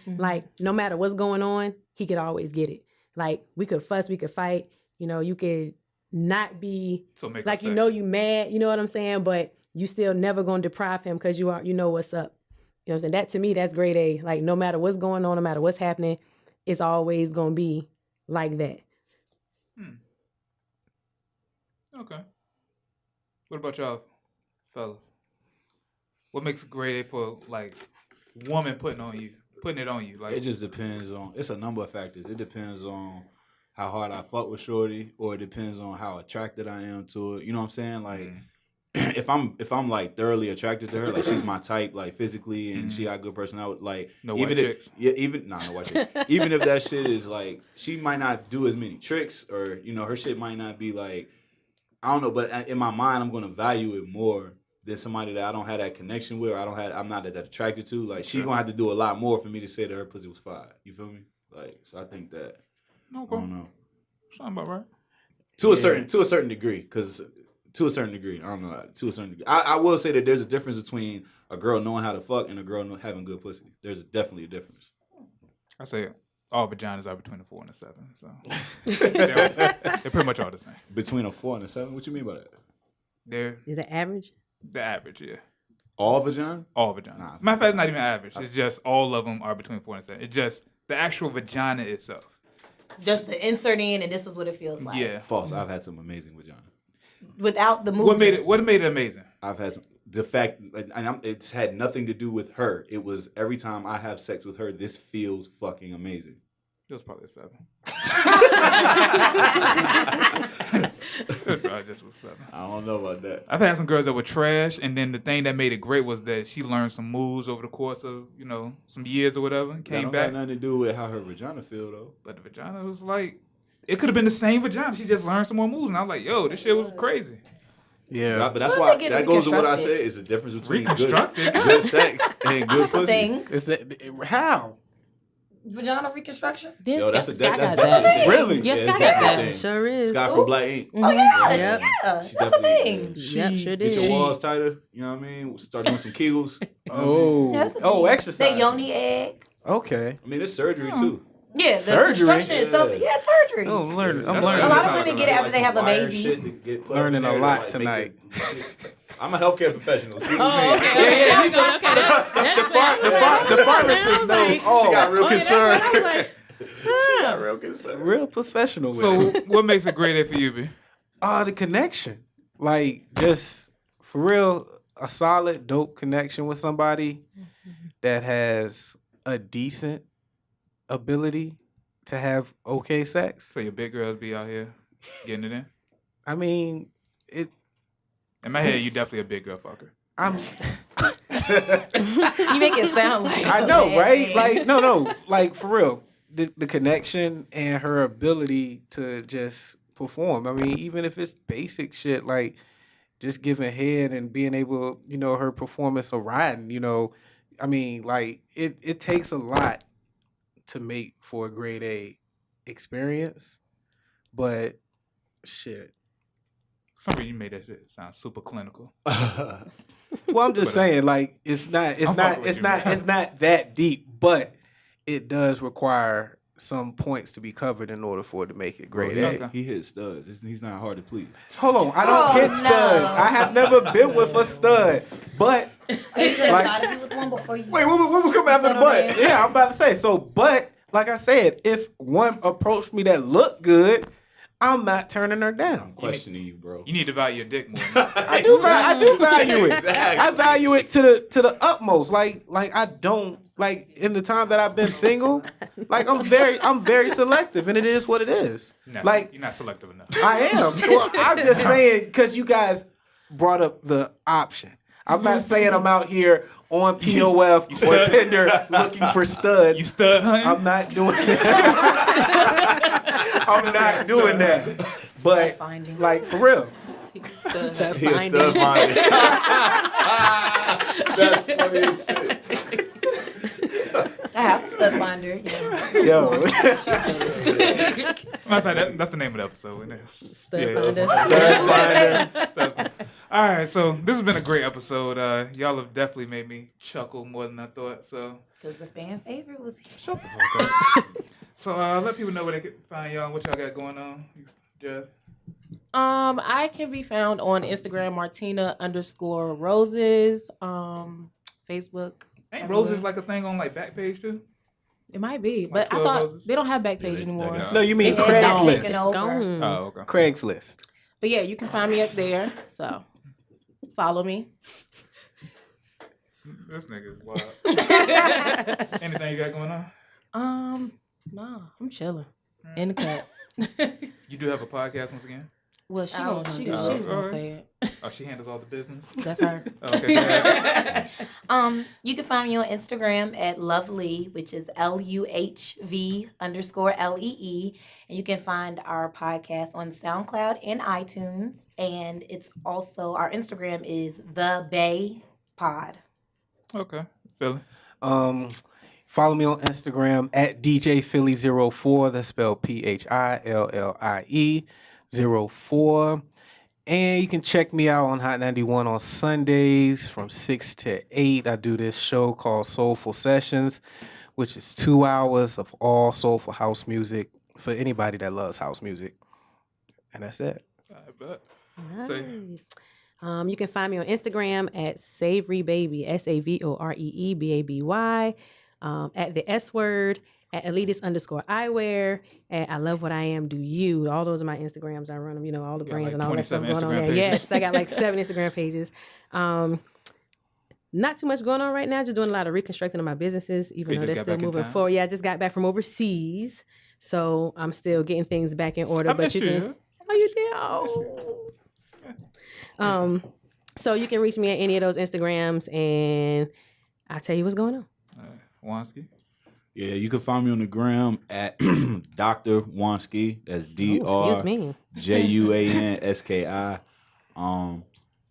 Mm-hmm. Like, no matter what's going on, he could always get it. Like, we could fuss, we could fight. You could not be, like, you mad, you know what I'm saying? But you still never going to deprive him because you know what's up. You know what I'm saying? That, to me, that's grade A. Like, no matter what's going on, no matter what's happening, it's always going to be like that. Okay. What about y'all, fellas? What makes grade A for like woman putting it on you? Like it just depends on. It's a number of factors. It depends on how hard I fuck with shorty, or it depends on how attracted I am to it. You know what I'm saying? Like if I'm like thoroughly attracted to her, like she's my type, like physically, and she got good personality. Like no even white chicks. No white chicks. Even if that shit is like she might not do as many tricks, or her shit might not be like. I don't know, but in my mind, I'm gonna value it more than somebody that I don't have that connection with, or I'm not that attracted to. Like she gonna have to do a lot more for me to say that her pussy was fire. You feel me? Like so, I think that. Okay. I don't know. Sound about right. To a certain degree, because to a certain degree, I don't know. To a certain degree, I will say that there's a difference between a girl knowing how to fuck and a girl having good pussy. There's definitely a difference. I say all vaginas are between a 4 and a 7, so they're pretty much all the same. Between a 4 and a 7, what you mean by that? Is it average? The average, yeah. All vagina? All vagina. Nah. Matter of fact, it's not even average. It's just all of them are between 4 and 7. It's just the actual vagina itself. Just the insert in, and this is what it feels like. Yeah. False. I've had some amazing vagina. Without the movement. What made it amazing? I've had the fact, and it's had nothing to do with her. It was every time I have sex with her, this feels fucking amazing. It was probably a 7. It probably just was 7. I don't know about that. I've had some girls that were trash, and then the thing that made it great was that she learned some moves over the course of some years or whatever, and came don't back. got nothing to do with how her vagina feel though. But the vagina was like, it could have been the same vagina. She just learned some more moves, and I was like, yo, this shit was crazy. Yeah, but that's Well, why they get that goes to what I reconstructed. said. It's the difference between Reconstructed? good sex and good That's a pussy. thing. is that how? Vagina reconstruction? Then Yo, that's Sky got definitely that. a thing. Really? Yes, Yeah, Sky it's got definitely a that. thing. Sure is. Scott from Black Ink. Oh, yeah. Yep. She That's a definitely- thing. Yep, sure Get did. your walls tighter. You know what I mean? Start doing some Kegels. Oh, That's a oh, thing. exercise. That yoni egg. Okay. I mean, it's surgery too. Yeah, the Surgery? construction itself. Yeah, it's surgery. Oh, I'm learning. That's A That lot of sound women like get it after they have a baby. Learning a lot tonight. I'm a healthcare professional. See what Oh, you mean? okay. Yeah, Okay. The pharmacist knows She all. got real concerned. I was like, She got real concerned. Real professional with So it. what makes a great day for you, B? The connection. Like, just for real, a solid, dope connection with somebody that has a decent ability to have okay sex. So your big girls be out here getting it in? I mean, In my head, you definitely a big girl fucker. I'm. You make it sound like I a know, bad right? thing. Like, no, like for real, the connection and her ability to just perform. I mean, even if it's basic shit, like just giving head and being able, her performance of riding. I mean, like it takes a lot to make for a grade A experience, but shit. Some reason you made that shit sound super clinical. Well, I'm just But, saying, like it's not that deep, but it does require some points to be covered in order for it to make it grade A. Okay. He hit studs. He's not hard to please. Hold on, I don't hit studs. I have never been with a stud, but You could like- try to be with one before you. Wait, what was coming after the Settle butt? down. yeah, I'm about to say so. But like I said, if one approached me that looked good, I'm not turning her down. I'm questioning you, bro. You need to value your dick more. I do value it. Exactly. I value it to the utmost. Like I don't like in the time that I've been single. Like I'm very selective, and it is what it is. Like You're not selective enough. I am. Well, I'm just saying because you guys brought up the option. I'm not saying I'm out here on POF or stud? Tinder looking for studs. You stud hunting? I'm not doing that. I'm not doing that. But finding. like for real. Stud He a finding. stud finder. That's funny as shit. I have a stud finder. Yeah. Yo. Matter of fact, that's the name of the episode. Isn't it? Stud Yeah. finder. Stud finder. All right, so this has been a great episode. Y'all have definitely made me chuckle more than I thought. So Because the fan favorite was here. shut the fuck up. So let people know where they can find y'all. What y'all got going on, Jeff? I can be found on Instagram, Martina_Roses. Facebook. Ain't everywhere. roses like a thing on like Backpage too? It might be, Like but I 12 thought roses? they don't have Backpage Yeah, they anymore. got- No, you mean They said that's taken Craigslist. over. Gone. Oh, okay. Craigslist. But yeah, you can find me up there. So follow me. This nigga's wild. Anything you got going on? Nah, I'm chilling in the cut. You do have a podcast once again? Well, she I was gonna, she gonna gonna, do she it. gonna say it. Oh, she handles all the business. That's her. Okay. go ahead. You can find me on Instagram at Lovely, which is LUHV_LEE. And you can find our podcast on SoundCloud and iTunes. And it's also, our Instagram is the B.A.E Pod. Okay. Philly. Follow me on Instagram at DJ Phillie04. That's spelled PHILLIE 04. And you can check me out on Hot 91 on Sundays from 6 to 8. I do this show called Soulful Sessions, which is 2 hours of all soulful house music for anybody that loves house music. And that's it. I bet. Nice. You can find me on Instagram at Savory Baby, SAVOREEBABY, at the S word, at Elitist_eyewear, at I Love What I Am, Do You. All those are my Instagrams. I run them, all the got brands like and all that stuff 27 going on Instagram there. pages. Yes, I got like 7 Instagram pages. Not too much going on right now. Just doing a lot of reconstructing of my businesses, even You though just they're got still back in moving town? forward. Yeah, I just got back from overseas. So I'm still getting things back in order. I But missed you you. can. Oh, you did? Oh. So you can reach me at any of those Instagrams and I'll tell you what's going on. Juanski. Yeah, you can find me on the gram at Dr. Juanski. That's Excuse me. DRJUANSKI.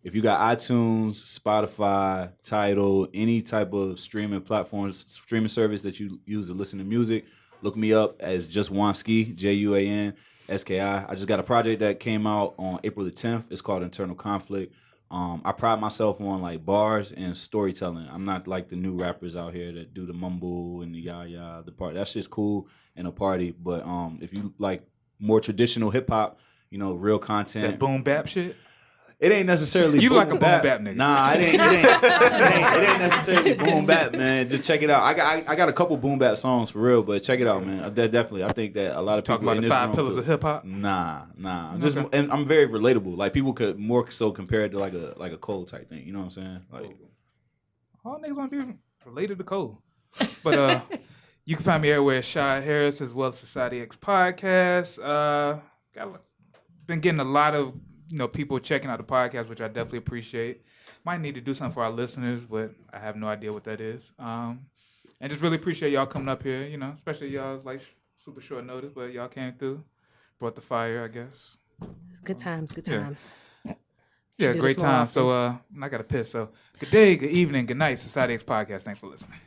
If you got iTunes, Spotify, Tidal, any type of streaming platforms, streaming service that you use to listen to music, look me up as just Juanski, JUANSKI. I just got a project that came out on April the 10th. It's called Internal Conflict. I pride myself on like bars and storytelling. I'm not like the new rappers out here that do the mumble and the yah the part. That's just cool in a party. But if you like more traditional hip hop, you know, real content, That boom bap shit. it ain't necessarily You boom like a boom bap nigga. Nah, it ain't necessarily boom bap, man. Just check it out. I got a couple boom bap songs for real, but check it out, man. Definitely, I think that a lot of people Talk about in the this 5 room pillars of hip hop. Nah. And I'm very relatable. Like people could more so compare it to like a Cole type thing. You know what I'm saying? Like All niggas want to be related to Cole. But you can find me everywhere, Shad Harris, as well as Society X Podcast. Been getting a lot of people checking out the podcast, which I definitely appreciate. Might need to do something for our listeners, but I have no idea what that is. And just really appreciate y'all coming up here, especially y'all like super short notice, but y'all came through, brought the fire, I guess. Good times, good Yeah. times. Yeah, do great this more time. often. So I got to piss. So good day, good evening, good night, Society X Podcast. Thanks for listening.